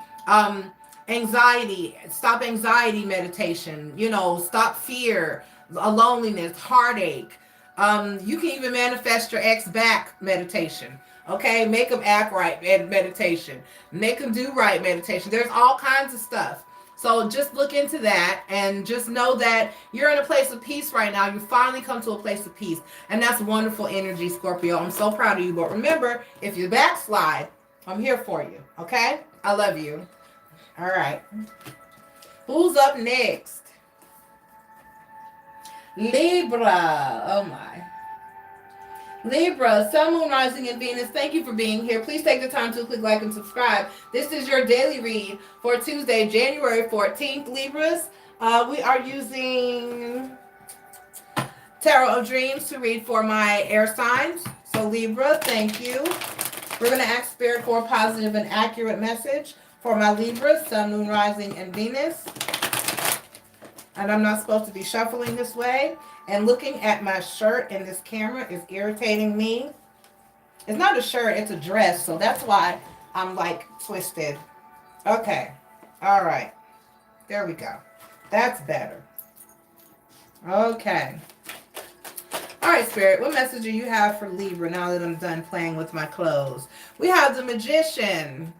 stop anxiety meditation, stop fear, loneliness, heartache, You can even manifest your ex back meditation. Okay, make them act right meditation. Make them do right meditation. There's all kinds of stuff. So just look into that and just know that you're in a place of peace right now. You finally come to a place of peace. And that's wonderful energy, Scorpio. I'm so proud of you. But remember, if you backslide, I'm here for you. Okay? I love you. All right. Who's up next? Libra. Oh my. Libra, Sun, Moon, Rising, and Venus, thank you for being here. Please take the time to click like and subscribe. This is your daily read for Tuesday, January 14th, Libras. We are using Tarot of Dreams to read for my air signs. So Libra, thank you. We're going to ask Spirit for a positive and accurate message for my Libras, Sun, Moon, Rising, and Venus. And I'm not supposed to be shuffling this way. And looking at my shirt in this camera is irritating me. It's not a shirt, it's a dress. So that's why I'm like twisted. Okay. All right. There we go. That's better. Okay. All right, Spirit. What message do you have for Libra now that I'm done playing with my clothes? We have the Magician.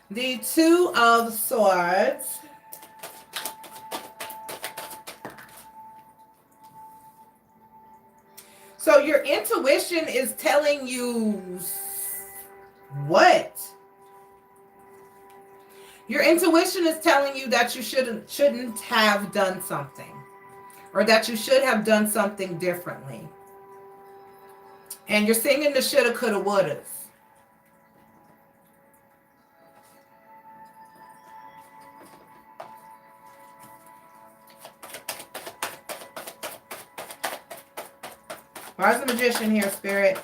The Two of Swords. So your intuition is telling you what? Your intuition is telling you that you shouldn't have done something, or that you should have done something differently. And you're singing the shoulda, coulda, wouldas. Where's the Magician here, Spirit?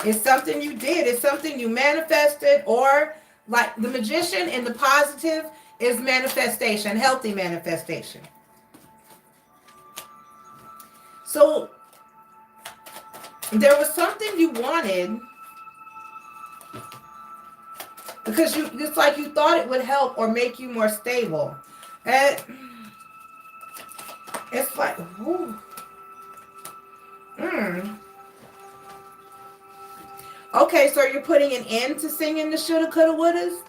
It's something you did. It's something you manifested, or like the Magician in the positive is manifestation, healthy manifestation. So there was something you wanted because it's like you thought it would help or make you more stable. And it's like, whoo. Okay, so you're putting an end to singing the shoulda, coulda, wouldas?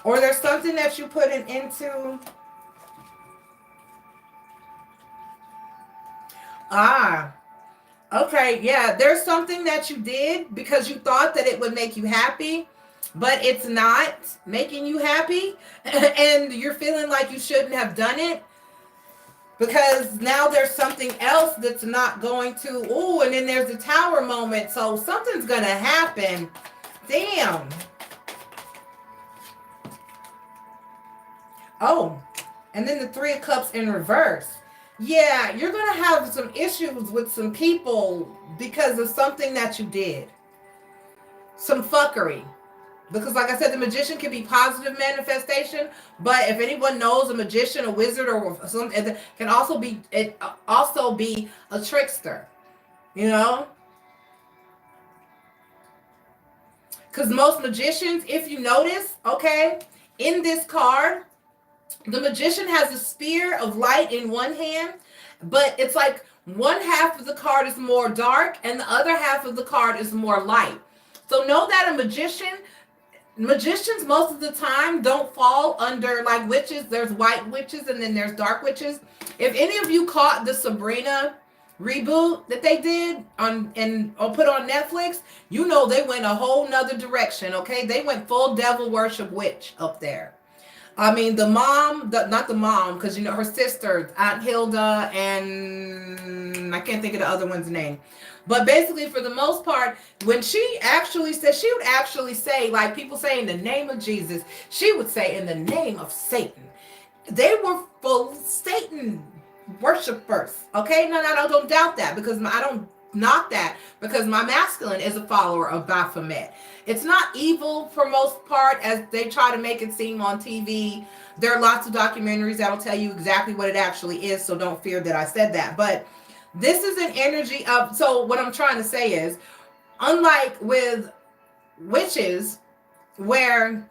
Or there's something that you put an end to? Okay, yeah, there's something that you did because you thought that it would make you happy, but it's not making you happy, and you're feeling like you shouldn't have done it. Because now there's something else that's not going to, and then there's a Tower moment. So something's going to happen. Damn. Oh, and then the Three of Cups in reverse. Yeah, you're going to have some issues with some people because of something that you did. Some fuckery. Because like I said, the Magician can be positive manifestation, but if anyone knows a magician, a wizard, or something, it can also be a trickster, you know? Because most magicians, if you notice, okay, in this card, the Magician has a spear of light in one hand, but it's like one half of the card is more dark and the other half of the card is more light. So know that magicians most of the time don't fall under like witches. There's white witches and then there's dark witches. If any of you caught the Sabrina reboot that they did or put on Netflix, you know they went a whole nother direction. Okay, they went full devil worship witch up there. I mean, the mom, not the mom, because you know her sister, Aunt Hilda, and I can't think of the other one's name. But basically, for the most part, when she actually said, she would actually say, like people say, in the name of Jesus, she would say, in the name of Satan. They were full Satan worshipers. Okay, no, don't doubt that, because I don't knock that, because my masculine is a follower of Baphomet. It's not evil for most part, as they try to make it seem on TV. There are lots of documentaries that'll tell you exactly what it actually is, so don't fear that I said that. But this is an energy of, so what I'm trying to say is, unlike with witches, where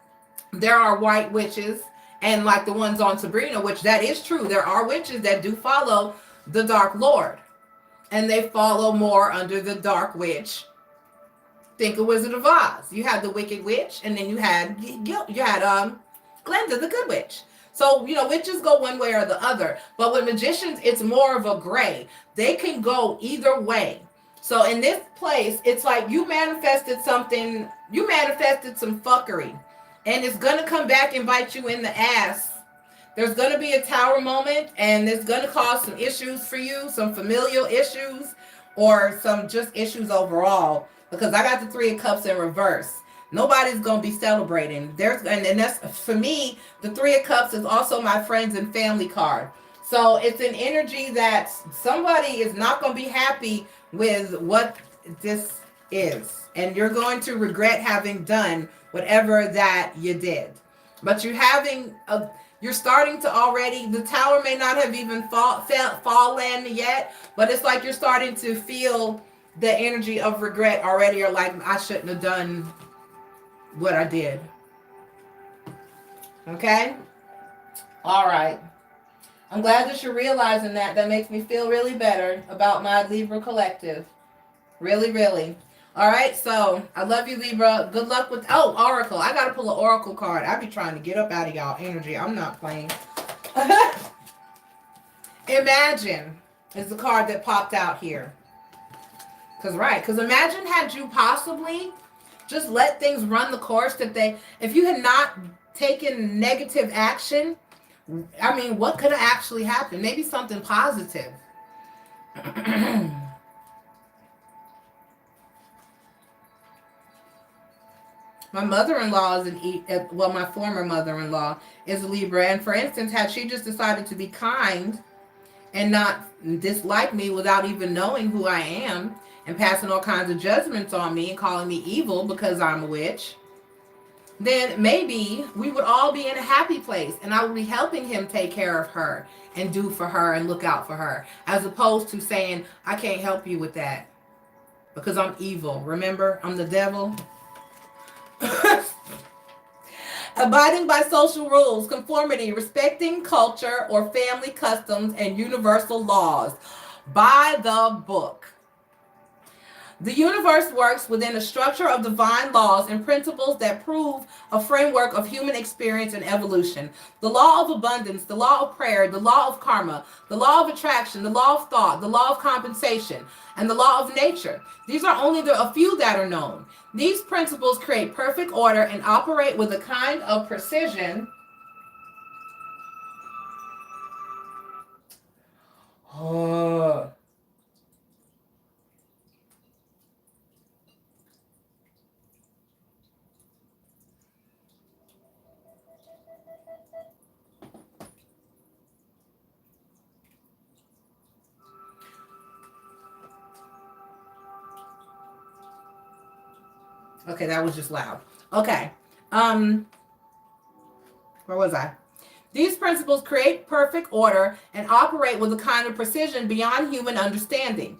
there are white witches And like the ones on Sabrina, which that is true. There are witches that do follow the Dark Lord. And they follow more under the Dark Witch. Think of Wizard of Oz. You had the Wicked Witch, and then you had Glinda, the Good Witch. So, you know, witches go one way or the other. But with magicians, it's more of a gray. They can go either way. So in this place, it's like you manifested something. You manifested some fuckery. And it's going to come back and bite you in the ass. There's going to be a tower moment, and it's going to cause some issues for you, some familial issues, or some just issues overall. Because I got the Three of Cups in reverse. Nobody's going to be celebrating. And that's, for me, the Three of Cups is also my friends and family card. So it's an energy that somebody is not going to be happy with what this is. And you're going to regret having done whatever that you did. But you're starting to already, the tower may not have even fallen yet, but it's like you're starting to feel the energy of regret already. Or like, I shouldn't have done what I did. Okay? All right. I'm glad that you're realizing that. That makes me feel really better about my Libra collective. Really, really. All right, so I love you, Libra. Good luck with... Oh, Oracle. I got to pull an Oracle card. I be trying to get up out of y'all energy. I'm not playing. Imagine is the card that popped out here. Because imagine had you possibly just let things run the course that they... If you had not taken negative action, I mean, what could have actually happened? Maybe something positive. My mother-in-law is my former mother-in-law is a Libra. And for instance, had she just decided to be kind and not dislike me without even knowing who I am and passing all kinds of judgments on me and calling me evil because I'm a witch, then maybe we would all be in a happy place and I would be helping him take care of her and do for her and look out for her, as opposed to saying, I can't help you with that because I'm evil. Remember, I'm the devil. Abiding by social rules, conformity, respecting culture or family customs and universal laws. By the book. The universe works within a structure of divine laws and principles that prove a framework of human experience and evolution. The law of abundance, the law of prayer, the law of karma, the law of attraction, the law of thought, the law of compensation, and the law of nature. These are only a few that are known. These principles create perfect order and operate with a kind of precision. Okay, that was just loud. Okay. Where was I? These principles create perfect order and operate with a kind of precision beyond human understanding.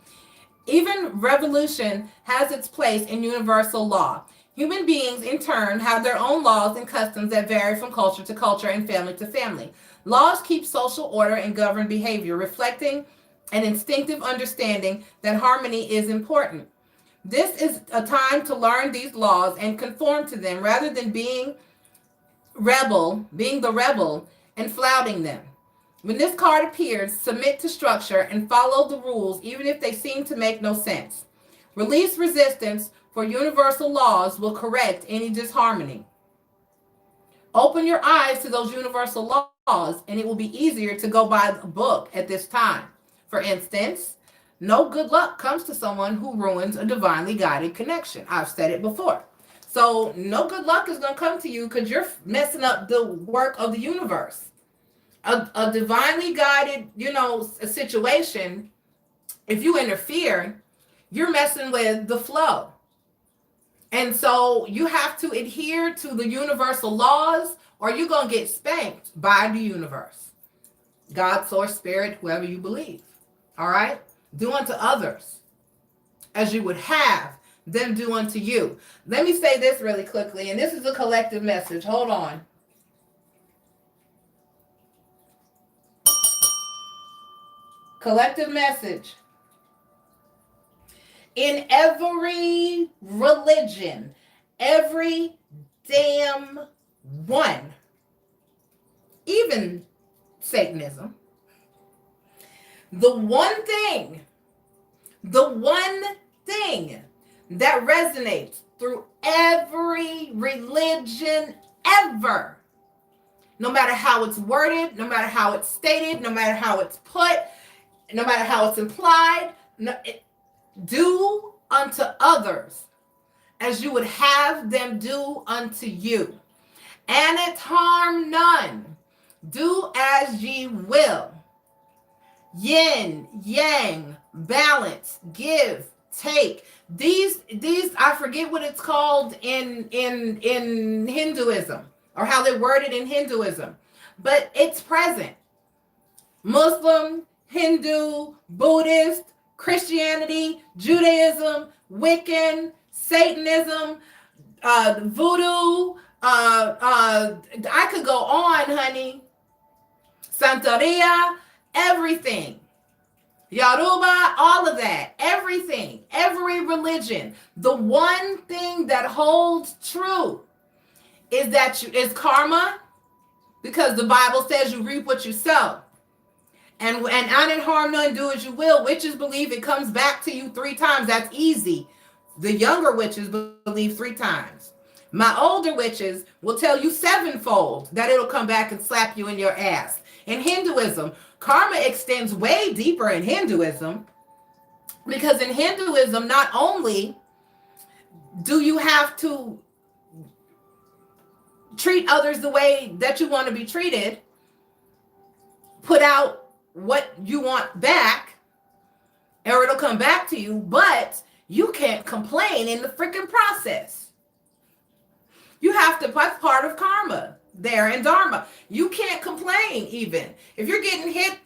Even revolution has its place in universal law. Human beings, in turn, have their own laws and customs that vary from culture to culture and family to family. Laws keep social order and govern behavior, reflecting an instinctive understanding that harmony is important. This is a time to learn these laws and conform to them rather than being the rebel and flouting them. When this card appears, submit to structure and follow the rules even if they seem to make no sense. Release resistance, for universal laws will correct any disharmony. Open your eyes to those universal laws and it will be easier to go by the book at this time. For instance, no good luck comes to someone who ruins a divinely guided connection. I've said it before. So no good luck is going to come to you because you're messing up the work of the universe. A divinely guided, a situation, if you interfere, you're messing with the flow. And so you have to adhere to the universal laws or you're going to get spanked by the universe. God, source, spirit, whoever you believe. All right? Do unto others as you would have them do unto you. Let me say this really quickly, and this is a collective message. Hold on. Collective message. In every religion, every damn one, even Satanism, the one thing that resonates through every religion ever, no matter how it's worded, no matter how it's stated, no matter how it's put, no matter how it's implied, do unto others as you would have them do unto you, and it harm none. Do as ye will. Yin, yang, balance, give, take. These I forget what it's called in Hinduism, or how they word it in Hinduism, but it's present. Muslim, Hindu, Buddhist, Christianity, Judaism, Wiccan, Satanism, voodoo. I could go on, honey. Santeria, everything. Yoruba, all of that, everything, every religion. The one thing that holds true is that is karma, because the Bible says you reap what you sow. And I didn't harm none, do as you will. Witches believe it comes back to you 3 times. That's easy. The younger witches believe 3 times. My older witches will tell you 7-fold that it'll come back and slap you in your ass. In Hinduism, karma extends way deeper in Hinduism, because in Hinduism, not only do you have to treat others the way that you want to be treated, put out what you want back, or it'll come back to you, but you can't complain in the freaking process. You have to, that's part of karma there in Dharma. You can't complain even. If you're getting hit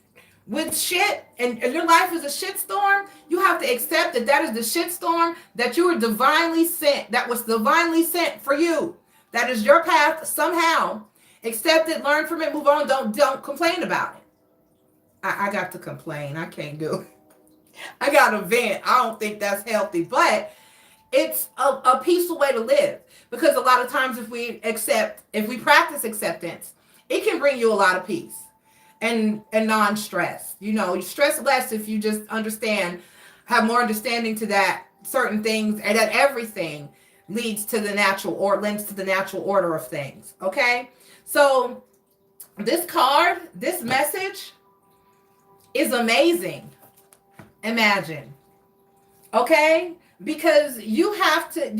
with shit and your life is a shitstorm, you have to accept that that is the shitstorm that you were divinely sent, that was divinely sent for you. That is your path somehow. Accept it, learn from it, move on, don't complain about it. I got to complain. I can't do it. I got to vent. I don't think that's healthy, but it's a peaceful way to live, because a lot of times if we practice acceptance, it can bring you a lot of peace and non-stress. You know, you stress less if you just have more understanding to that certain things, and that everything leads to the natural order of things. Okay. So this card, this message is amazing. Imagine. Okay? Because you have to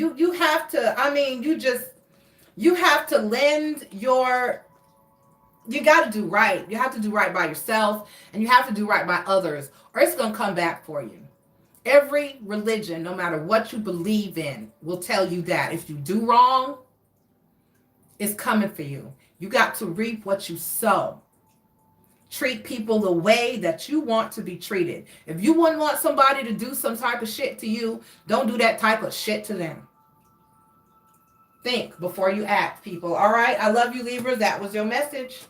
lend your, you got to do right. You have to do right by yourself, and you have to do right by others, or it's going to come back for you. Every religion, no matter what you believe in, will tell you that if you do wrong, it's coming for you. You got to reap what you sow. Treat people the way that you want to be treated. If you wouldn't want somebody to do some type of shit to you, don't do that type of shit to them. Think before you act, people. All right? I love you, Libra. That was your message.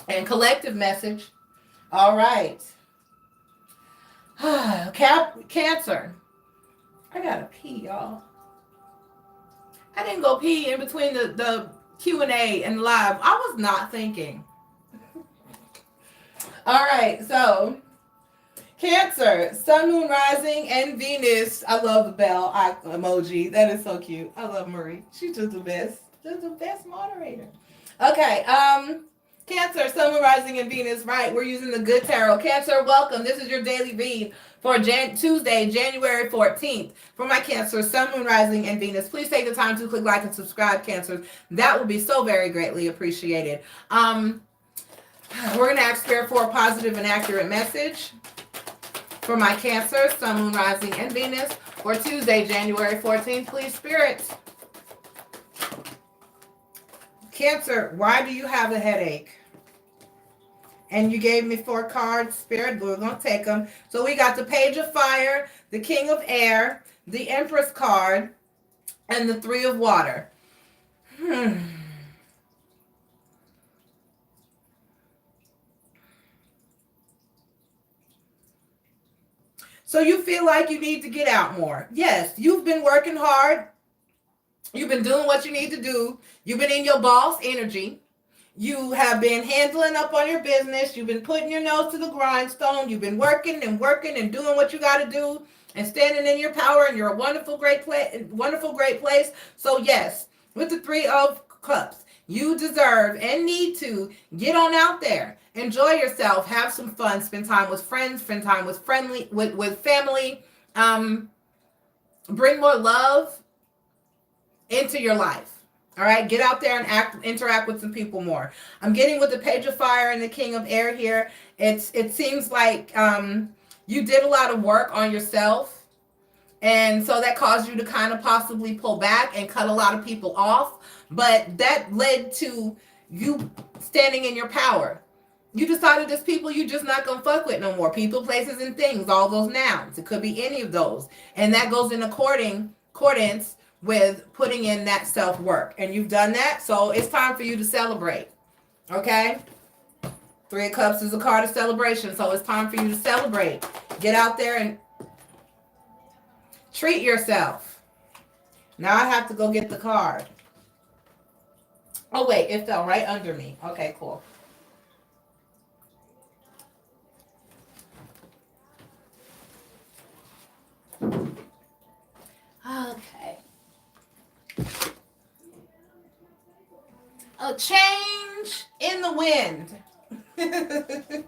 And collective message. All right. Cancer. I gotta pee, y'all. I didn't go pee in between the Q&A and live. I was not thinking. All right, so Cancer, Sun, Moon, Rising, and Venus. I love the bell emoji. That is so cute. I love Marie. She's just the best. Just the best moderator. Okay, Cancer, Sun, Moon, Rising, and Venus. Right, we're using the Good Tarot. Cancer, welcome. This is your daily read for Tuesday, January 14th. For my Cancer, Sun, Moon, Rising, and Venus. Please take the time to click like and subscribe, Cancers. That would be so very greatly appreciated. We're going to ask Spirit for a positive and accurate message for my Cancer, Sun, Moon, Rising, and Venus for Tuesday, January 14th. Please, Spirit. Cancer, why do you have a headache? And you gave me 4 cards, Spirit. We're going to take them. So we got the Page of Fire, the King of Air, the Empress card, and the 3 of Water. So you feel like you need to get out more. Yes, you've been working hard. You've been doing what you need to do. You've been in your boss energy. You have been handling up on your business. You've been putting your nose to the grindstone. You've been working and working and doing what you got to do and standing in your power. And you're a wonderful, great place. So yes, with the 3 of Cups, you deserve and need to get on out there, enjoy yourself, have some fun, spend time with friends, spend time with family. Bring more love into your life. All right, get out there and interact with some people more. I'm getting with the Page of Fire and the King of Air here. It seems like you did a lot of work on yourself, and so that caused you to kind of possibly pull back and cut a lot of people off. But that led to you standing in your power. You decided there's people you just not gonna fuck with no more. People, places, and things. All those nouns. It could be any of those, and that goes in accordance with putting in that self-work. And you've done that, so it's time for you to celebrate. Okay? 3 of Cups is a card of celebration, so it's time for you to celebrate. Get out there and treat yourself. Now I have to go get the card. Oh, wait, it fell right under me. Okay, cool. Okay. A change in the wind. Okay,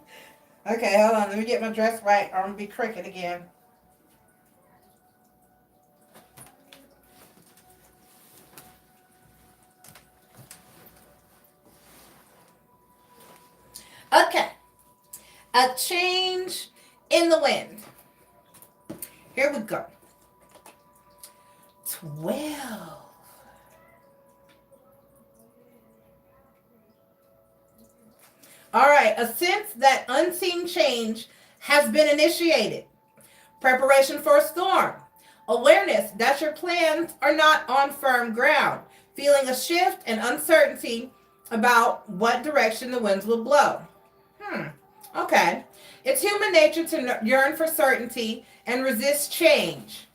hold on. Let me get my dress right, or I'm going to be crooked again. Okay. A change in the wind. Here we go. 12. All right, a sense that unseen change has been initiated. Preparation for a storm. Awareness that your plans are not on firm ground. Feeling a shift and uncertainty about what direction the winds will blow. Okay. It's human nature to yearn for certainty and resist change.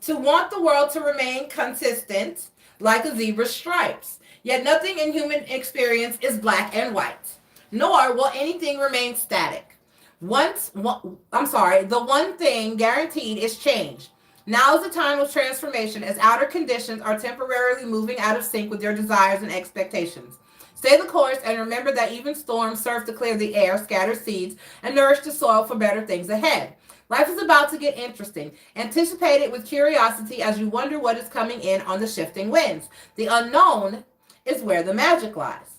To want the world to remain consistent like a zebra's stripes. Yet nothing in human experience is black and white. Nor will anything remain static. The one thing guaranteed is change. Now is the time of transformation as outer conditions are temporarily moving out of sync with your desires and expectations. Stay the course and remember that even storms serve to clear the air, scatter seeds, and nourish the soil for better things ahead. Life is about to get interesting. Anticipate it with curiosity as you wonder what is coming in on the shifting winds. The unknown is where the magic lies.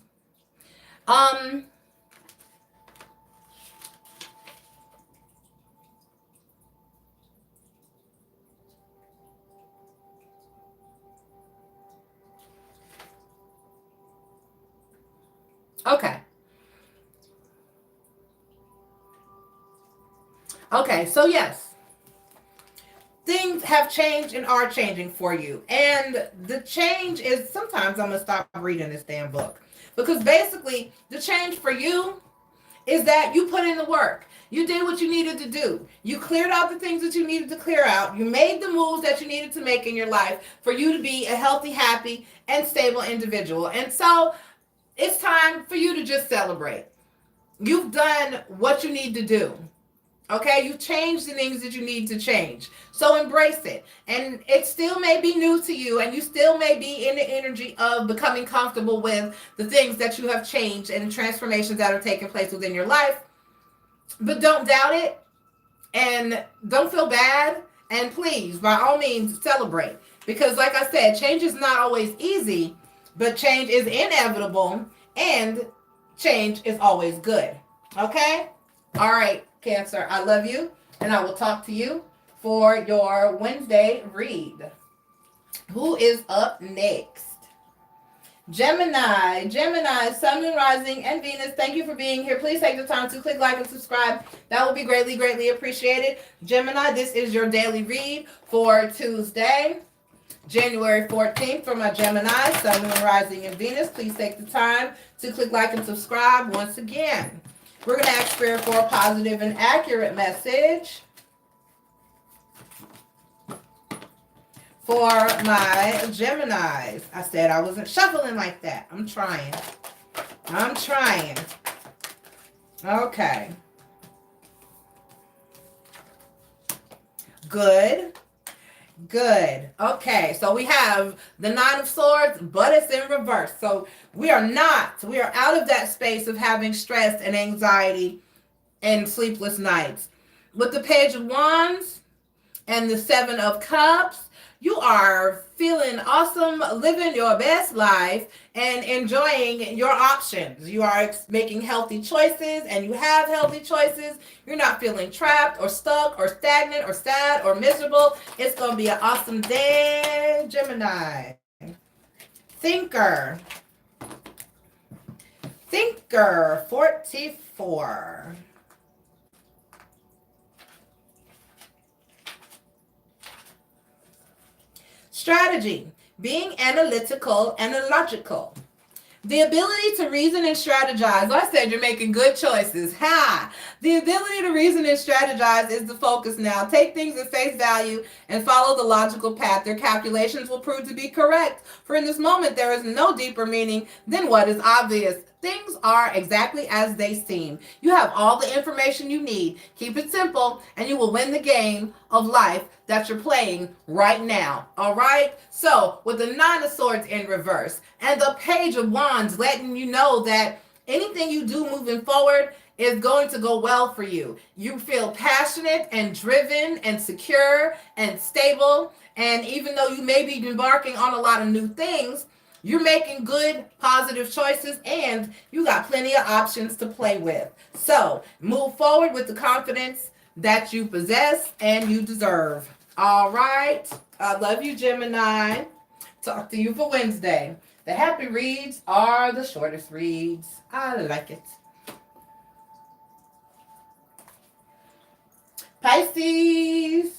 Okay, so yes, things have changed and are changing for you. And the change is, sometimes I'm going to stop reading this damn book. Because basically, the change for you is that you put in the work. You did what you needed to do. You cleared out the things that you needed to clear out. You made the moves that you needed to make in your life for you to be a healthy, happy, and stable individual. And so it's time for you to just celebrate. You've done what you need to do. Okay, you've changed the things that you need to change. So embrace it. And it still may be new to you, and you still may be in the energy of becoming comfortable with the things that you have changed and the transformations that are taking place within your life. But don't doubt it, and don't feel bad, and please, by all means, celebrate. Because like I said, change is not always easy, but change is inevitable, and change is always good. Okay? All right, Cancer, I love you, and I will talk to you for your Wednesday read. Who is up next? Gemini, Sun, Moon, Rising, and Venus, thank you for being here. Please take the time to click like and subscribe. That will be greatly, greatly appreciated. Gemini, this is your daily read for Tuesday, January 14th for my Gemini, Sun, Moon, Rising, and Venus. Please take the time to click like and subscribe once again. We're going to ask Spirit for a positive and accurate message For my Geminis. I said I wasn't shuffling like that. I'm trying. Okay. Good. Okay, so we have the Nine of Swords, but it's in reverse. So we are out of that space of having stress and anxiety and sleepless nights. With the Page of Wands and the Seven of Cups, you are feeling awesome, living your best life, and enjoying your options. You are making healthy choices, and you have healthy choices. You're not feeling trapped or stuck or stagnant or sad or miserable. It's going to be an awesome day, Gemini. Thinker 44. Strategy, being analytical and logical. The ability to reason and strategize. I said you're making good choices. The ability to reason and strategize is the focus now. Take things at face value and follow the logical path. Their calculations will prove to be correct. For in this moment, there is no deeper meaning than what is obvious. Things are exactly as they seem. You have all the information you need. Keep it simple, and you will win the game of life that you're playing right now. All right? So, with the Nine of Swords in reverse and the Page of Wands letting you know that anything you do moving forward is going to go well for you. You feel passionate and driven and secure and stable. And even though you may be embarking on a lot of new things, you're making good, positive choices, and you got plenty of options to play with. So move forward with the confidence that you possess and you deserve. All right. I love you, Gemini. Talk to you for Wednesday. The happy reads are the shortest reads. I like it. Pisces.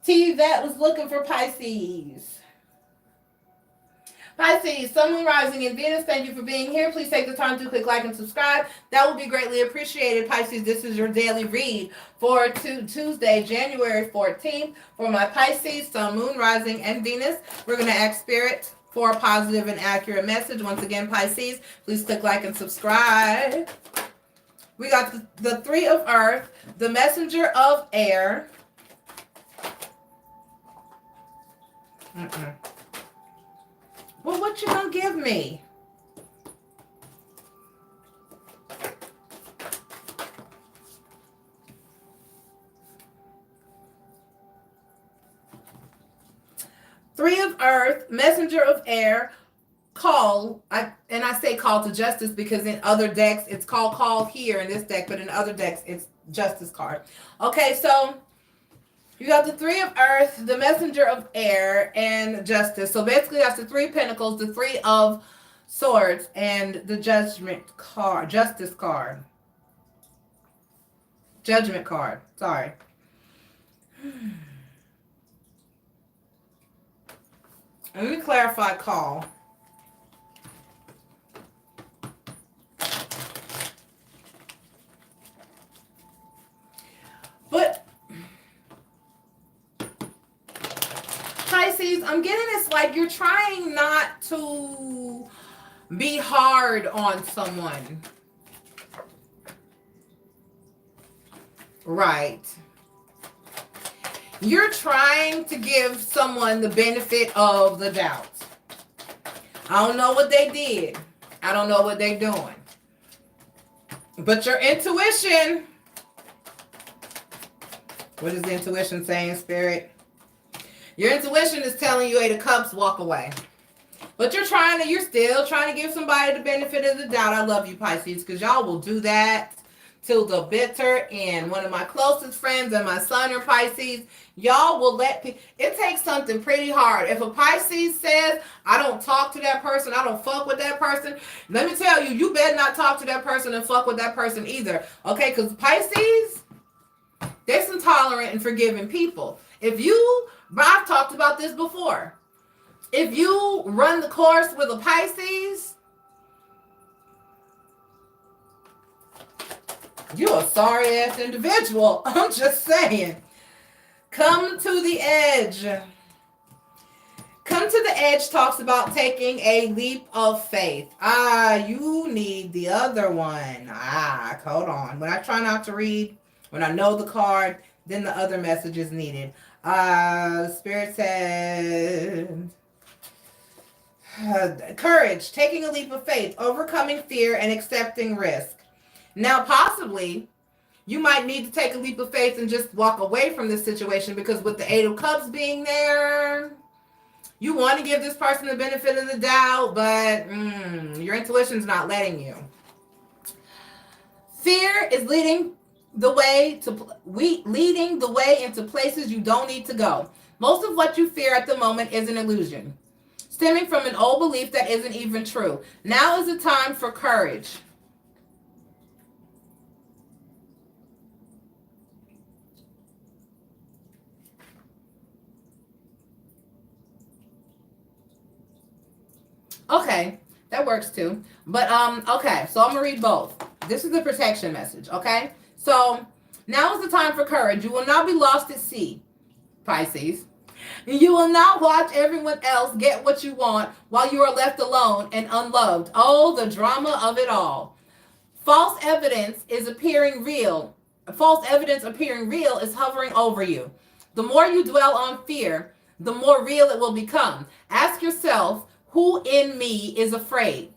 T, that was looking for Pisces. Pisces, Sun, Moon, Rising, and Venus, thank you for being here. Please take the time to click like and subscribe. That will be greatly appreciated. Pisces, this is your daily read for Tuesday, January 14th. For my Pisces, Sun, Moon, Rising, and Venus, we're going to ask Spirit for a positive and accurate message. Once again, Pisces, please click like and subscribe. We got the Three of Earth, the Messenger of Air. Well, what you gonna give me? Three of Earth, Messenger of Air, call. I say call to justice because in other decks it's call here in this deck, but in other decks it's justice card. Okay, so you got the Three of Earth, the Messenger of Air, and Justice. So basically that's the Three of Pentacles, the Three of Swords, and the Judgment card, Justice card. Judgment card, sorry. Let me clarify call. But Pisces, I'm getting this like you're trying not to be hard on someone. Right. You're trying to give someone the benefit of the doubt. I don't know what they did. I don't know what they're doing. But your intuition, what is the intuition saying, Spirit? Your intuition is telling you, Eight of Cups, walk away. But you're still trying to give somebody the benefit of the doubt. I love you, Pisces, because y'all will do that till the bitter end. One of my closest friends and my son are Pisces. Y'all will it takes something pretty hard. If a Pisces says, I don't talk to that person, I don't fuck with that person, let me tell you, you better not talk to that person and fuck with that person either. Okay, because Pisces, they're some tolerant and forgiving people. I've talked about this before. If you run the course with a Pisces, you're a sorry ass individual. I'm just saying. Come to the edge. Come to the edge talks about taking a leap of faith. You need the other one. Hold on. When I try not to read, when I know the card, then the other message is needed. Spirit said, courage, taking a leap of faith, overcoming fear and accepting risk. Now, possibly, you might need to take a leap of faith and just walk away from this situation, because with the Eight of Cups being there, you want to give this person the benefit of the doubt, but your intuition's not letting you. Fear is leading the way into places you don't need to go. Most of what you fear at the moment is an illusion, stemming from an old belief that isn't even true. Now is the time for courage. Okay, that works too. But okay, so I'm gonna read both. This is the protection message, okay? So now is the time for courage. You will not be lost at sea, Pisces. You will not watch everyone else get what you want while you are left alone and unloved. Oh, the drama of it all. False evidence appearing real is hovering over you. The more you dwell on fear, the more real it will become. Ask yourself, who in me is afraid?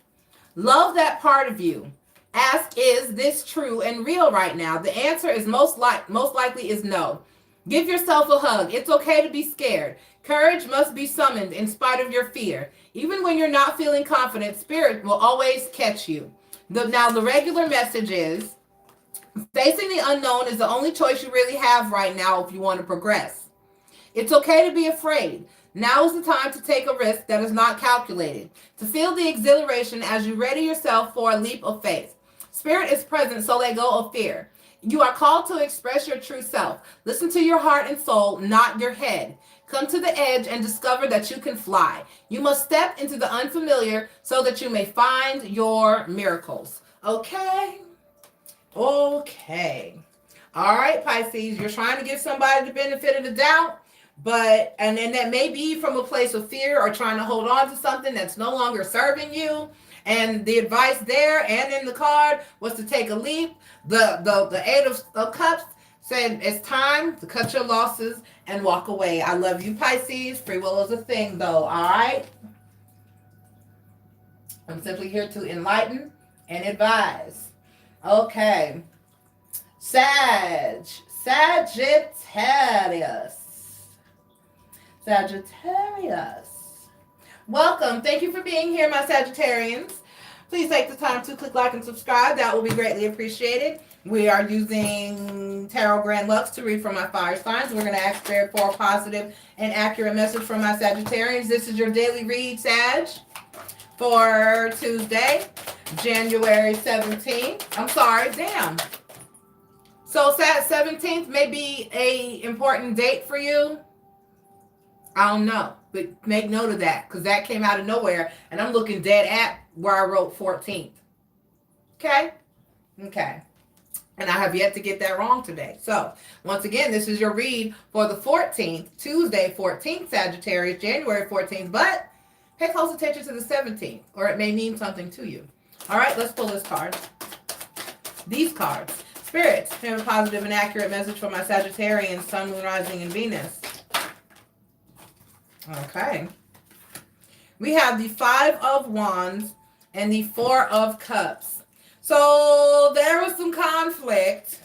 Love that part of you. Ask, is this true and real right now? The answer is most likely is no. Give yourself a hug. It's okay to be scared. Courage must be summoned in spite of your fear. Even when you're not feeling confident, Spirit will always catch you. Now, the regular message is, facing the unknown is the only choice you really have right now if you want to progress. It's okay to be afraid. Now is the time to take a risk that is not calculated, to feel the exhilaration as you ready yourself for a leap of faith. Spirit is present, so let go of fear. You are called to express your true self. Listen to your heart and soul, not your head. Come to the edge and discover that you can fly. You must step into the unfamiliar so that you may find your miracles. Okay? Okay. All right, Pisces, you're trying to give somebody the benefit of the doubt. But and that may be from a place of fear or trying to hold on to something that's no longer serving you. And the advice there and in the card was to take a leap. The Eight of Cups said it's time to cut your losses and walk away. I love you, Pisces. Free will is a thing, though. All right. I'm simply here to enlighten and advise. Okay. Sagittarius. Welcome. Thank you for being here, my Sagittarians. Please take the time to click like and subscribe. That will be greatly appreciated. We are using Tarot Grand Lux to read from my fire signs. We're going to ask Spirit for a positive and accurate message from my Sagittarians. This is your daily read, Sag, for Tuesday, January 17th. I'm sorry, damn. So Sag 17th may be an important date for you. I don't know, but make note of that because that came out of nowhere, and I'm looking dead at where I wrote 14th. Okay? Okay. And I have yet to get that wrong today. So, once again, this is your read for the 14th, Tuesday 14th, Sagittarius, January 14th, but pay close attention to the 17th, or it may mean something to you. All right, let's pull this card. These cards. Spirits, have a positive and accurate message for my Sagittarians, Sun, Moon, Rising, and Venus. Okay. We have the Five of Wands and the Four of Cups. So there was some conflict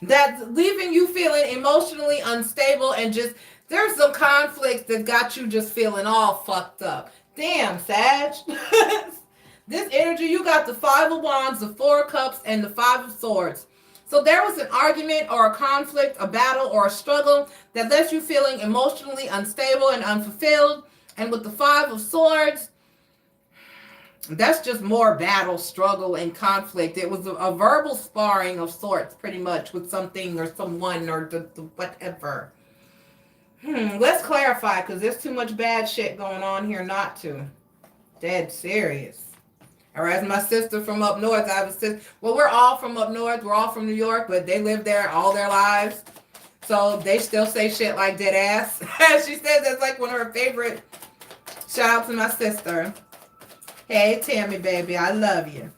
that's leaving you feeling emotionally unstable, and just there's some conflict that got you just feeling all fucked up. Damn, Sag. This energy, you got the Five of Wands, the Four of Cups, and the Five of Swords. So there was an argument or a conflict, a battle or a struggle that left you feeling emotionally unstable and unfulfilled. And with the Five of Swords, that's just more battle, struggle, and conflict. It was a verbal sparring of sorts, pretty much, with something or someone or the whatever. Let's clarify, because there's too much bad shit going on here not to. Dead serious. Or as my sister from up north, I have a sister. Well, we're all from up north. We're all from New York, but they lived there all their lives. So they still say shit like dead ass. She says that's like one of her favorite. Shout out to my sister. Hey, Tammy, baby. I love you.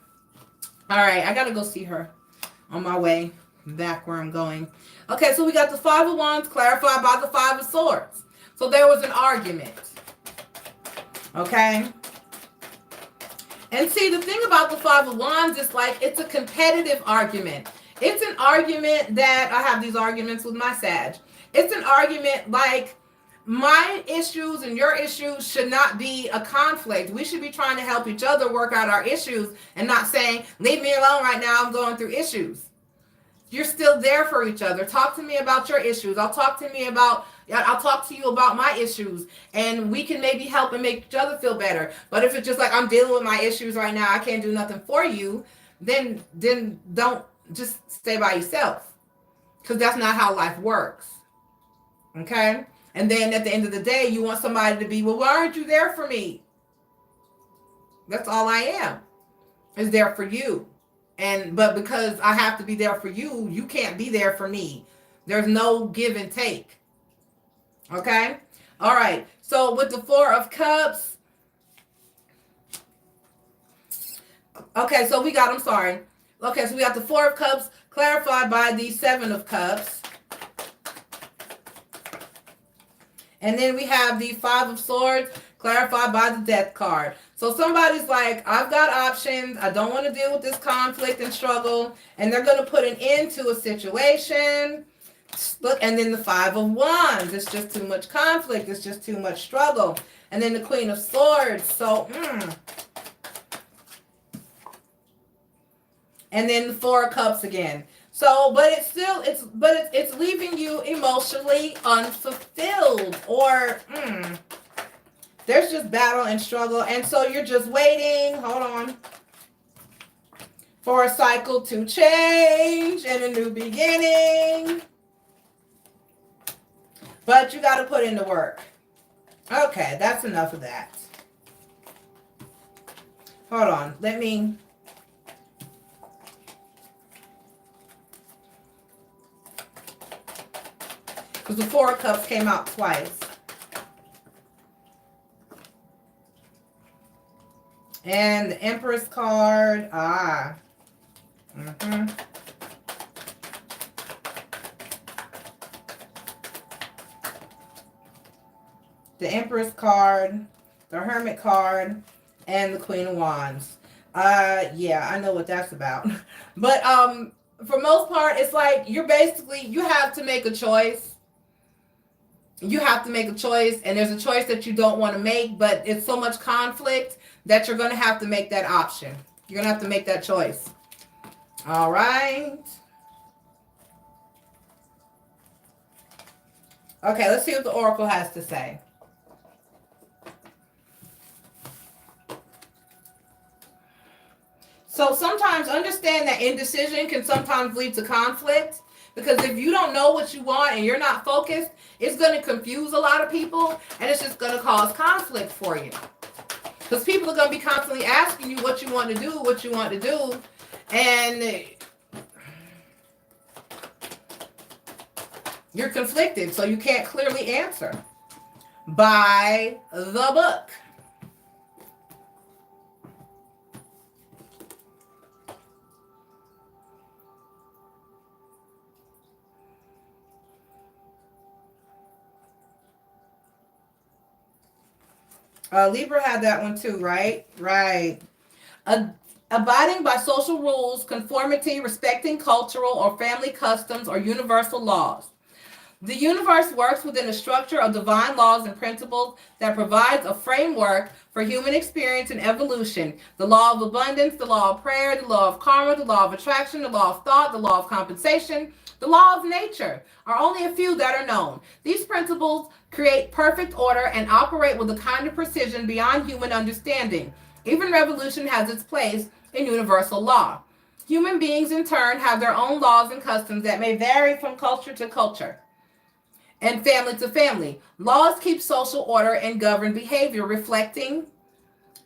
All right. I got to go see her on my way back where I'm going. Okay. So we got the Five of Wands clarified by the Five of Swords. So there was an argument. Okay. And see, the thing about the Five of Wands is like it's a competitive argument. It's an argument that I have these arguments with my Sag. It's an argument like my issues and your issues should not be a conflict. We should be trying to help each other work out our issues and not saying, leave me alone right now, I'm going through issues. You're still there for each other. Talk to me about your issues. I'll talk to you about my issues, and we can maybe help and make each other feel better. But if it's just like I'm dealing with my issues right now, I can't do nothing for you, then don't just stay by yourself, because that's not how life works. Okay? And then at the end of the day, you want somebody to be, well, why aren't you there for me? That's all I am, is there for you. But because I have to be there for you, you can't be there for me. There's no give and take. Okay? All right. So with the Four of Cups. Okay, so we got the Four of Cups clarified by the Seven of Cups. And then we have the Five of Swords clarified by the Death card. So somebody's like, I've got options. I don't want to deal with this conflict and struggle. And they're going to put an end to a situation. Look, and then the Five of Wands. It's just too much conflict. It's just too much struggle. And then the Queen of Swords. So, And then the Four of Cups again. So, but it's leaving you emotionally unfulfilled, or there's just battle and struggle. And so you're just waiting, hold on, for a cycle to change and a new beginning. But you got to put in the work. Okay, that's enough of that. Hold on, let me... because the Four of Cups came out twice. And the Empress card. The Empress card, the Hermit card, and the Queen of Wands. Yeah, I know what that's about. But for most part, it's like you have to make a choice. You have to make a choice, and there's a choice that you don't want to make, but it's so much conflict that you're going to have to make that option. You're going to have to make that choice. All right. Okay, let's see what the Oracle has to say. So sometimes understand that indecision can sometimes lead to conflict. Because if you don't know what you want and you're not focused, it's going to confuse a lot of people, and it's just going to cause conflict for you. Because people are going to be constantly asking you what you want to do, and you're conflicted, so you can't clearly answer. By the book. Libra had that one too, right? Right. Abiding by social rules, conformity, respecting cultural or family customs or universal laws. The universe works within a structure of divine laws and principles that provides a framework for human experience and evolution. The law of abundance, the law of prayer, the law of karma, the law of attraction, the law of thought, the law of compensation, the law of nature are only a few that are known. These principles create perfect order and operate with a kind of precision beyond human understanding. Even revolution has its place in universal law. Human beings, in turn, have their own laws and customs that may vary from culture to culture and family to family. Laws keep social order and govern behavior, reflecting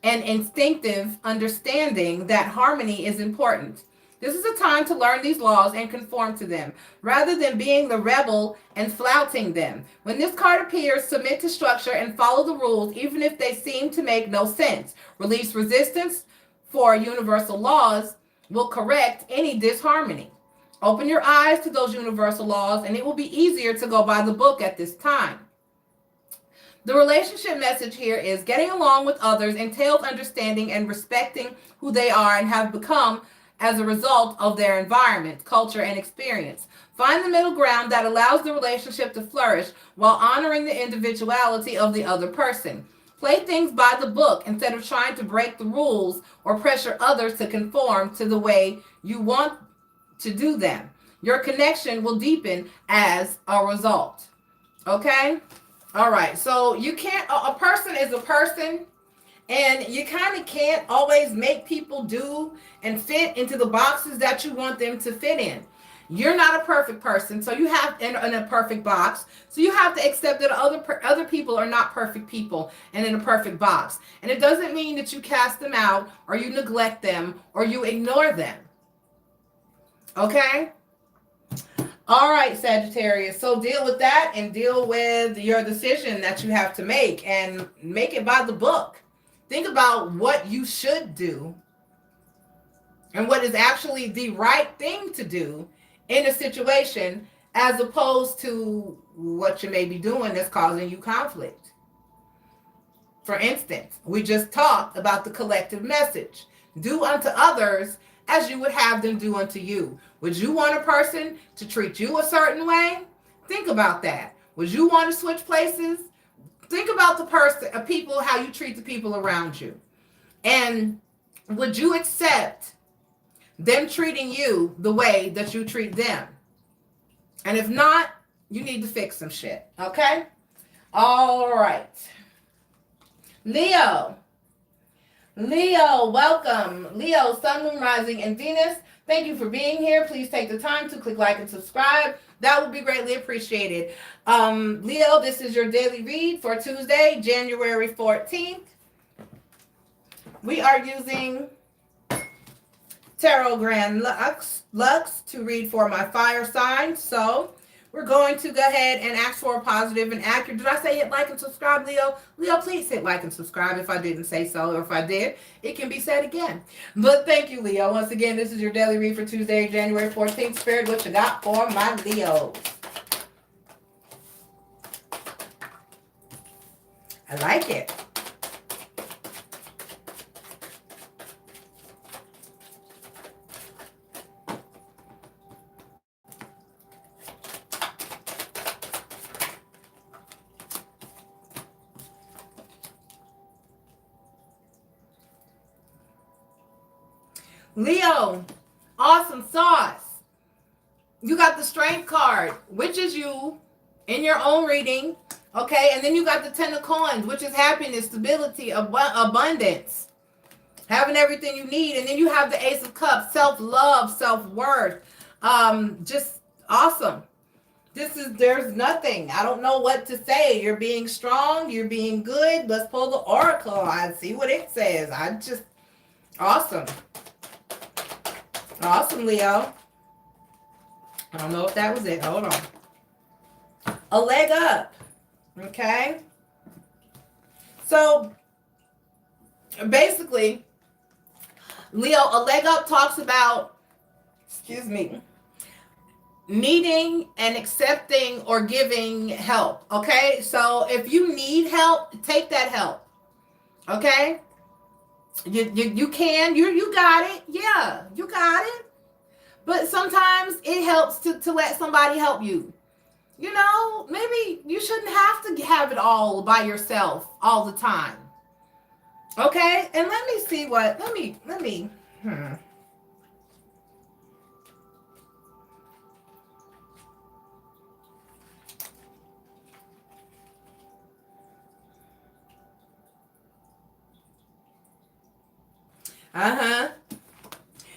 and instinctive understanding that harmony is important. This is a time to learn these laws and conform to them, rather than being the rebel and flouting them. When this card appears, submit to structure and follow the rules, even if they seem to make no sense. Release resistance, for universal laws will correct any disharmony. Open your eyes to those universal laws, and it will be easier to go by the book at this time. The relationship message here is getting along with others entails understanding and respecting who they are and have become as a result of their environment, culture, and experience. Find the middle ground that allows the relationship to flourish while honoring the individuality of the other person. Play things by the book instead of trying to break the rules or pressure others to conform to the way you want to do them. Your connection will deepen as a result. Okay? All right. So you can't, a person is a person, and you kind of can't always make people do and fit into the boxes that you want them to fit in. You're not a perfect person, so you have in a perfect box. So you have to accept that other people are not perfect people and in a perfect box. And it doesn't mean that you cast them out or you neglect them or you ignore them. Okay? All right, Sagittarius. So deal with that and deal with your decision that you have to make and make it by the book. Think about what you should do and what is actually the right thing to do in a situation, as opposed to what you may be doing that's causing you conflict. For instance, we just talked about the collective message. Do unto others as you would have them do unto you. Would you want a person to treat you a certain way? Think about that. Would you want to switch places? Think about the person, people, how you treat the people around you. And would you accept them treating you the way that you treat them? And if not, you need to fix some shit. Okay? All right. Leo. Leo, welcome. Leo, Sun, Moon, Rising, and Venus. Thank you for being here. Please take the time to click like and subscribe. That would be greatly appreciated. Leo, this is your daily read for Tuesday, January 14th. We are using Tarot Grand Lux to read for my fire sign. So we're going to go ahead and ask for a positive and accurate. Did I say hit like and subscribe, Leo? Leo, please hit like and subscribe if I didn't say so, or if I did, it can be said again. But thank you, Leo. Once again, this is your daily read for Tuesday, January 14th. Spirit, what you got for my Leos? I like it. Leo, awesome sauce. You got the strength card, which is you in your own reading. Okay, and then you got the Ten of Coins, which is happiness, stability, abundance, having everything you need. And then you have the Ace of Cups, self-love, self-worth. Just awesome. There's nothing. I don't know what to say. You're being strong. You're being good. Let's pull the Oracle. I see what it says. Awesome. Awesome, Leo. I don't know if that was it. Hold on. A leg up. Okay. So basically, Leo, a leg up talks about, needing and accepting or giving help. Okay. So if you need help, take that help. Okay. You can, you got it. Yeah, you got it. But sometimes it helps to let somebody help you. You know, maybe you shouldn't have to have it all by yourself all the time. Okay? And let me see what, let me.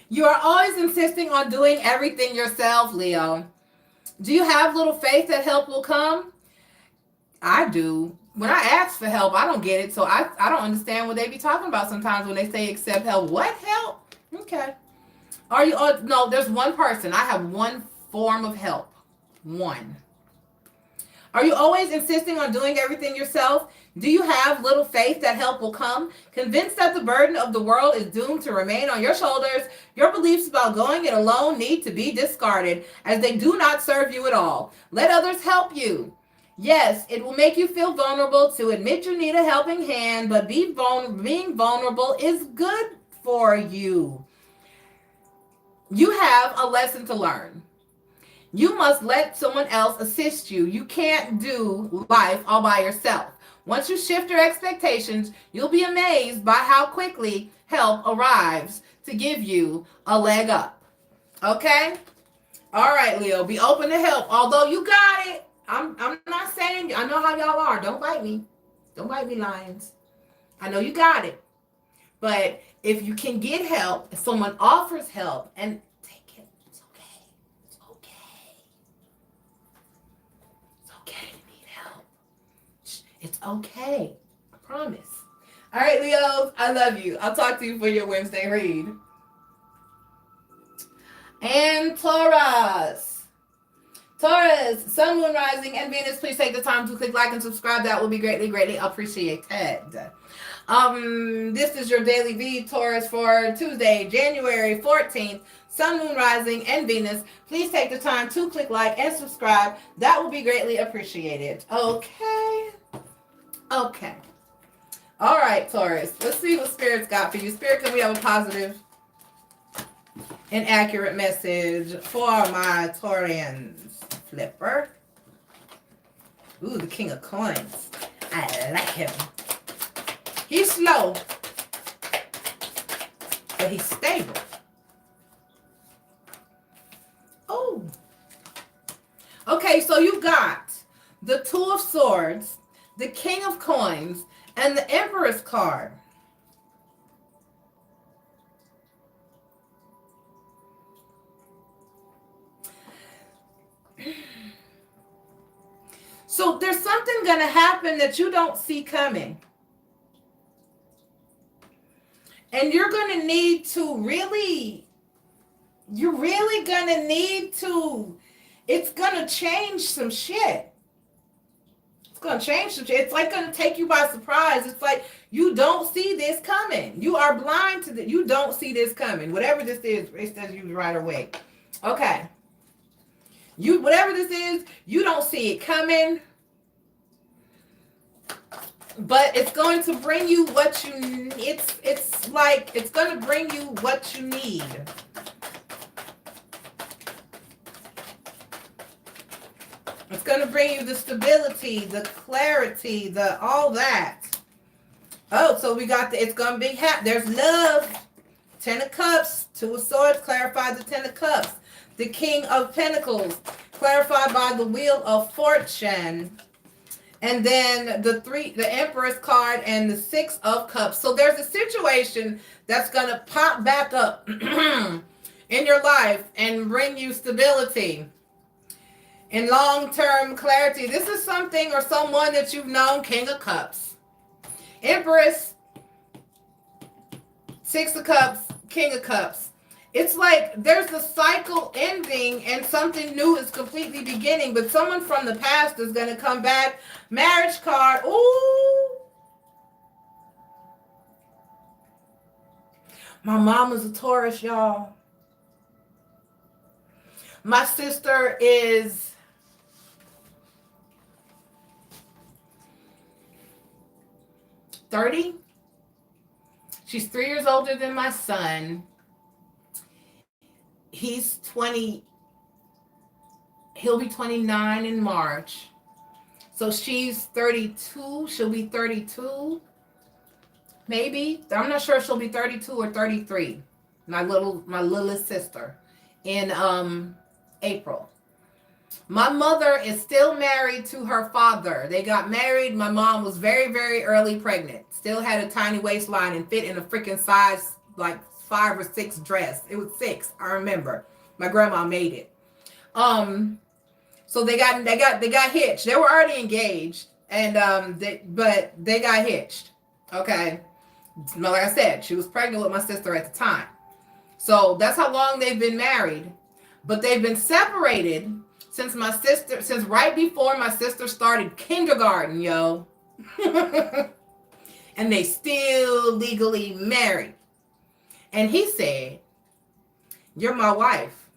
You are always insisting on doing everything yourself, Leo. Do you have little faith that help will come? I do. when I ask for help, I don't get it. So I don't understand what they be talking about sometimes when they say accept help. What help? Okay. Are you, oh, no, there's one person. I have one form of help. One. Are you always insisting on doing everything yourself? Do you have little faith that help will come? Convinced that the burden of the world is doomed to remain on your shoulders, your beliefs about going it alone need to be discarded as they do not serve you at all. Let others help you. Yes, it will make you feel vulnerable to admit you need a helping hand, but being vulnerable is good for you. You have a lesson to learn. You must let someone else assist you. You can't do life all by yourself. Once you shift your expectations, you'll be amazed by how quickly help arrives to give you a leg up. Okay? All right, Leo, be open to help. Although you got it. I'm not saying, I know how y'all are. Don't bite me. Don't bite me, lions. I know you got it. But if you can get help, if someone offers help, and take it, it's okay. It's okay. It's okay to need help. It's okay. I promise. All right, Leos, I love you. I'll talk to you for your Wednesday read. And Taurus. Taurus, Sun, Moon, Rising, and Venus, please take the time to click like and subscribe. That will be greatly, greatly appreciated. This is your daily read, Taurus, for Tuesday, January 14th. Sun, Moon, Rising, and Venus. Please take the time to click like and subscribe. That will be greatly appreciated. Okay. Okay. All right, Taurus. Let's see what Spirit's got for you. Spirit, can we have a positive and accurate message for my Taurians? Flipper. Ooh, the King of Coins. I like him. He's slow, but he's stable. Oh. Okay, so you got the Two of Swords, the King of Coins, and the Empress card. So there's something going to happen that you don't see coming. And you're going to need to you're really going to need to, it's going to change some shit. It's going to change some shit. It's like going to take you by surprise. It's like you don't see this coming. You are blind to you don't see this coming. Whatever this is, it says you right away. Okay. Whatever this is, you don't see it coming. But it's going to bring you what you need. It's like it's going to bring you what you need. It's going to bring you the stability, the clarity, the all that. Oh, so we got it's going to be there's love. 10 of Cups, Two of Swords, clarified the 10 of Cups. The King of Pentacles, clarified by the Wheel of Fortune. And then the Empress card and the Six of Cups. So there's a situation that's going to pop back up in your life and bring you stability and long-term clarity. This is something or someone that you've known, King of Cups. Empress, Six of Cups, King of Cups. It's like there's a cycle ending and something new is completely beginning, but someone from the past is going to come back. Marriage card. Ooh. My mom was a Taurus, y'all. My sister is .30. She's 3 years older than my son. He's 20. He'll be 29 in March. So she's 32. She'll be 32. Maybe. I'm not sure if she'll be 32 or 33. My littlest sister in April. My mother is still married to her father. They got married. My mom was very, very early pregnant. Still had a tiny waistline and fit in a freaking size like 5 or 6 dress. It was 6. I remember. My grandma made it. So they got hitched. They were already engaged And they got hitched. Okay. Like I said, she was pregnant with my sister at the time. So that's how long they've been married. But they've been separated since right before my sister started kindergarten, yo. And they still legally married. And he said, "You're my wife.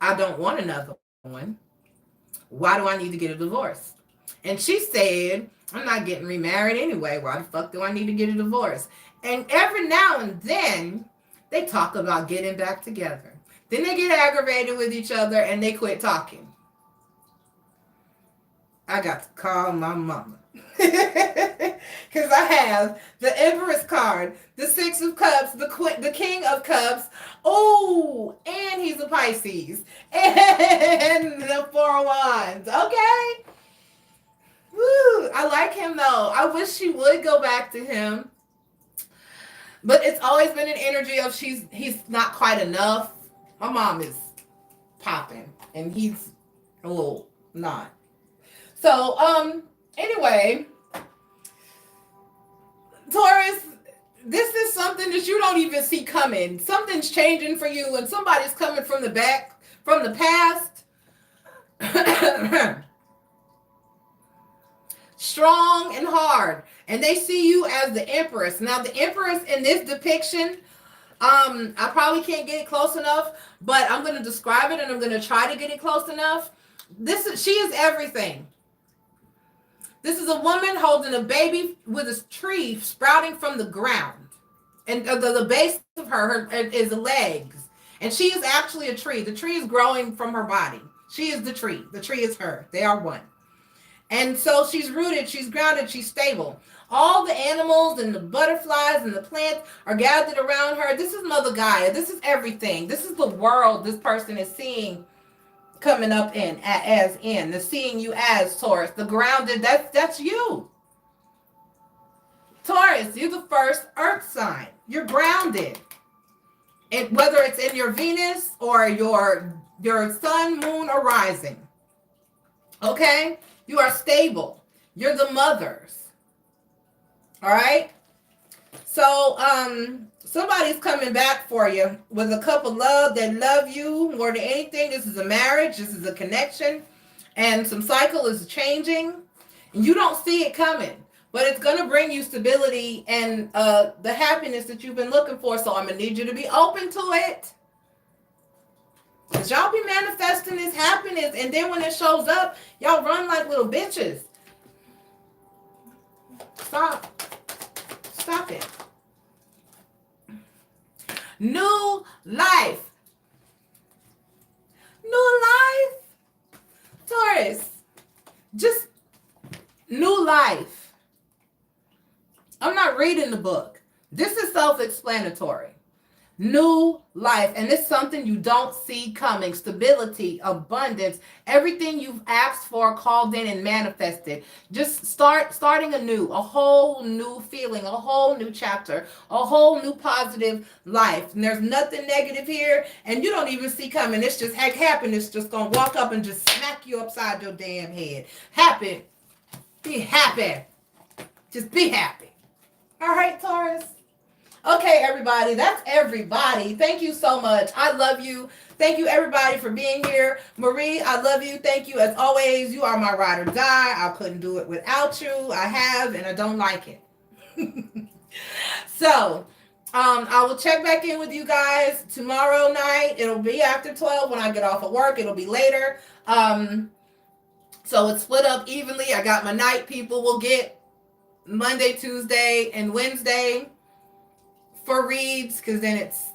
I don't want another one. Why do I need to get a divorce?" And she said, "I'm not getting remarried anyway. Why the fuck do I need to get a divorce?" And every now and then, they talk about getting back together. Then they get aggravated with each other and they quit talking. I got to call my mama. Because I have the Empress card, the Six of Cups, the King of Cups. Oh, and he's a Pisces. And the Four of Wands. Okay. Woo, I like him though. I wish she would go back to him. But it's always been an energy of he's not quite enough. My mom is popping and he's a little not. So, anyway, Taurus, this is something that you don't even see coming. Something's changing for you and somebody's coming from the back, from the past. Strong and hard. And they see you as the Empress. Now, the Empress in this depiction, I probably can't get it close enough, but I'm going to describe it and I'm going to try to get it close enough. She is everything. This is a woman holding a baby with a tree sprouting from the ground. And the base of her is the legs. And she is actually a tree. The tree is growing from her body. She is the tree. The tree is her. They are one. And so she's rooted, she's grounded, she's stable. All the animals and the butterflies and the plants are gathered around her. This is Mother Gaia. This is everything. This is the world this person is seeing coming up they're seeing you as Taurus. The grounded, that's you. Taurus, you're the first earth sign. You're grounded. And whether it's in your Venus or your sun, moon, or rising. Okay? You are stable. You're the mothers. All right? So, somebody's coming back for you with a couple love that love you more than anything. This is a marriage. This is a connection. And some cycle is changing. And you don't see it coming. But it's going to bring you stability and the happiness that you've been looking for. So I'm going to need you to be open to it. Because y'all be manifesting this happiness. And then when it shows up, y'all run like little bitches. Stop it. New life. New life. Taurus. Just new life. I'm not reading the book. This is self-explanatory. New life. And it's something you don't see coming. Stability, abundance, everything you've asked for, called in, and manifested. Just starting anew, a whole new feeling, a whole new chapter, a whole new positive life. And there's nothing negative here, and you don't even see coming. It's just happiness just gonna walk up and just smack you upside your damn head. Happy. Be happy. Just be happy. All right, Taurus. Okay, everybody, that's everybody. Thank you so much. I love you. Thank you, everybody, for being here. Marie, I love you. Thank you. As always, you are my ride or die. I couldn't do it without you. I have, and I don't like it. So, I will check back in with you guys tomorrow night. It'll be after 12 when I get off of work. It'll be later. So it's split up evenly. I got my night people will get Monday, Tuesday, and Wednesday for reads, because then it's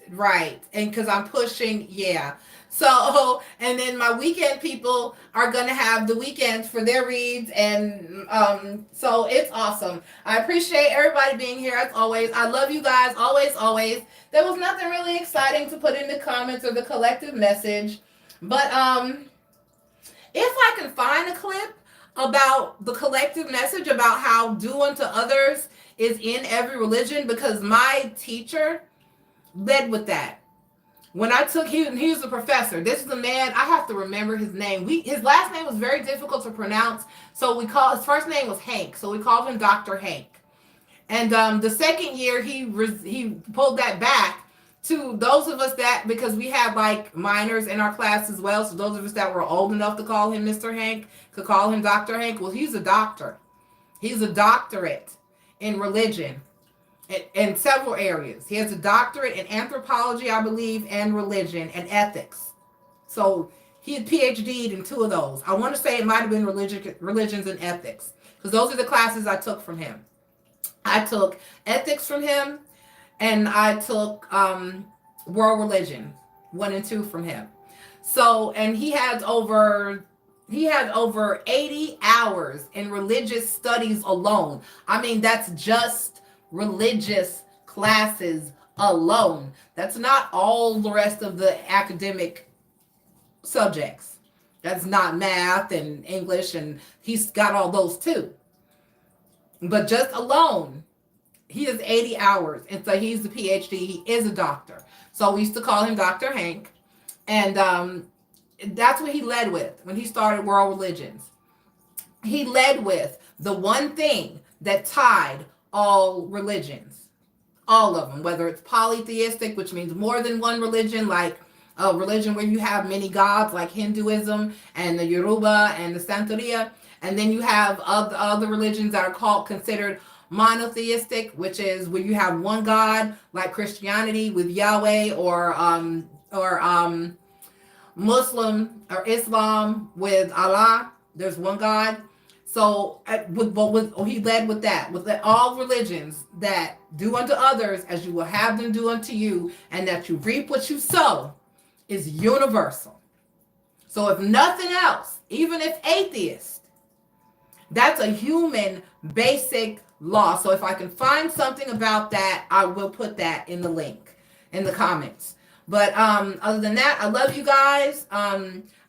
right, and because I'm pushing, yeah. So, and then my weekend people are going to have the weekends for their reads, and so it's awesome. I appreciate everybody being here as always. I love you guys, always, always. There was nothing really exciting to put in the comments or the collective message, but if I can find a clip about the collective message about how do unto others is in every religion, because my teacher led with that. when I took, he was a professor. This is a man, I have to remember his name. His last name was very difficult to pronounce, so his first name was Hank, so we called him Dr. Hank. And the second year, he pulled that back to those of us that, because we had like minors in our class as well, so those of us that were old enough to call him Mr. Hank could call him Dr. Hank. Well, he's a doctor. He's a doctorate in religion in several areas. He has a doctorate in anthropology, I believe, and religion and ethics. So he had PhD'd in 2 of those. I want to say it might have been religions and ethics, because those are the classes I took from him. I took ethics from him, and I took world religion 1 and 2 from him. So, and he had over 80 hours in religious studies alone. I mean, that's just religious classes alone. That's not all the rest of the academic subjects. That's not math and English, and he's got all those too. But just alone, he has 80 hours. And so he's the PhD. He is a doctor. So we used to call him Dr. Hank. And that's what he led with when he started World Religions. He led with the one thing that tied all religions, all of them, whether it's polytheistic, which means more than one religion, like a religion where you have many gods, like Hinduism and the Yoruba and the Santeria. And then you have other religions that are considered monotheistic, which is where you have one God, like Christianity with Yahweh, or Muslim or Islam with Allah. There's one God. So he led with that, with all religions that do unto others as you will have them do unto you, and that you reap what you sow, is universal. So if nothing else, even if atheist, that's a human basic law. So if I can find something about that, I will put that in the link in the comments. But other than that, I love you guys.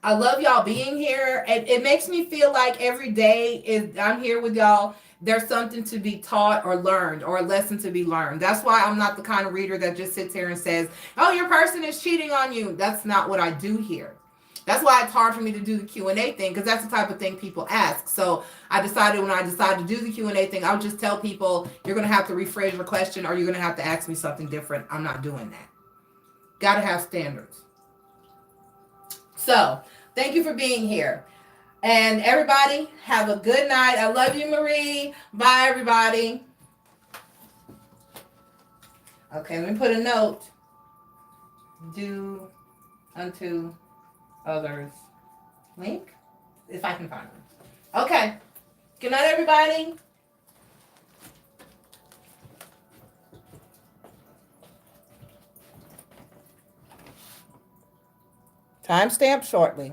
I love y'all being here. It makes me feel like every day I'm here with y'all, there's something to be taught or learned, or a lesson to be learned. That's why I'm not the kind of reader that just sits here and says, oh, your person is cheating on you. That's not what I do here. That's why it's hard for me to do the Q&A thing, because that's the type of thing people ask. So I decided when I decided to do the Q&A thing, I'll just tell people, you're going to have to rephrase your question, or you're going to have to ask me something different. I'm not doing that. Got to have standards. So thank you for being here. And everybody, have a good night. I love you, Marie. Bye, everybody. Okay, let me put a note. Do unto others link, if I can find them. Okay. Good night, everybody. Timestamp shortly.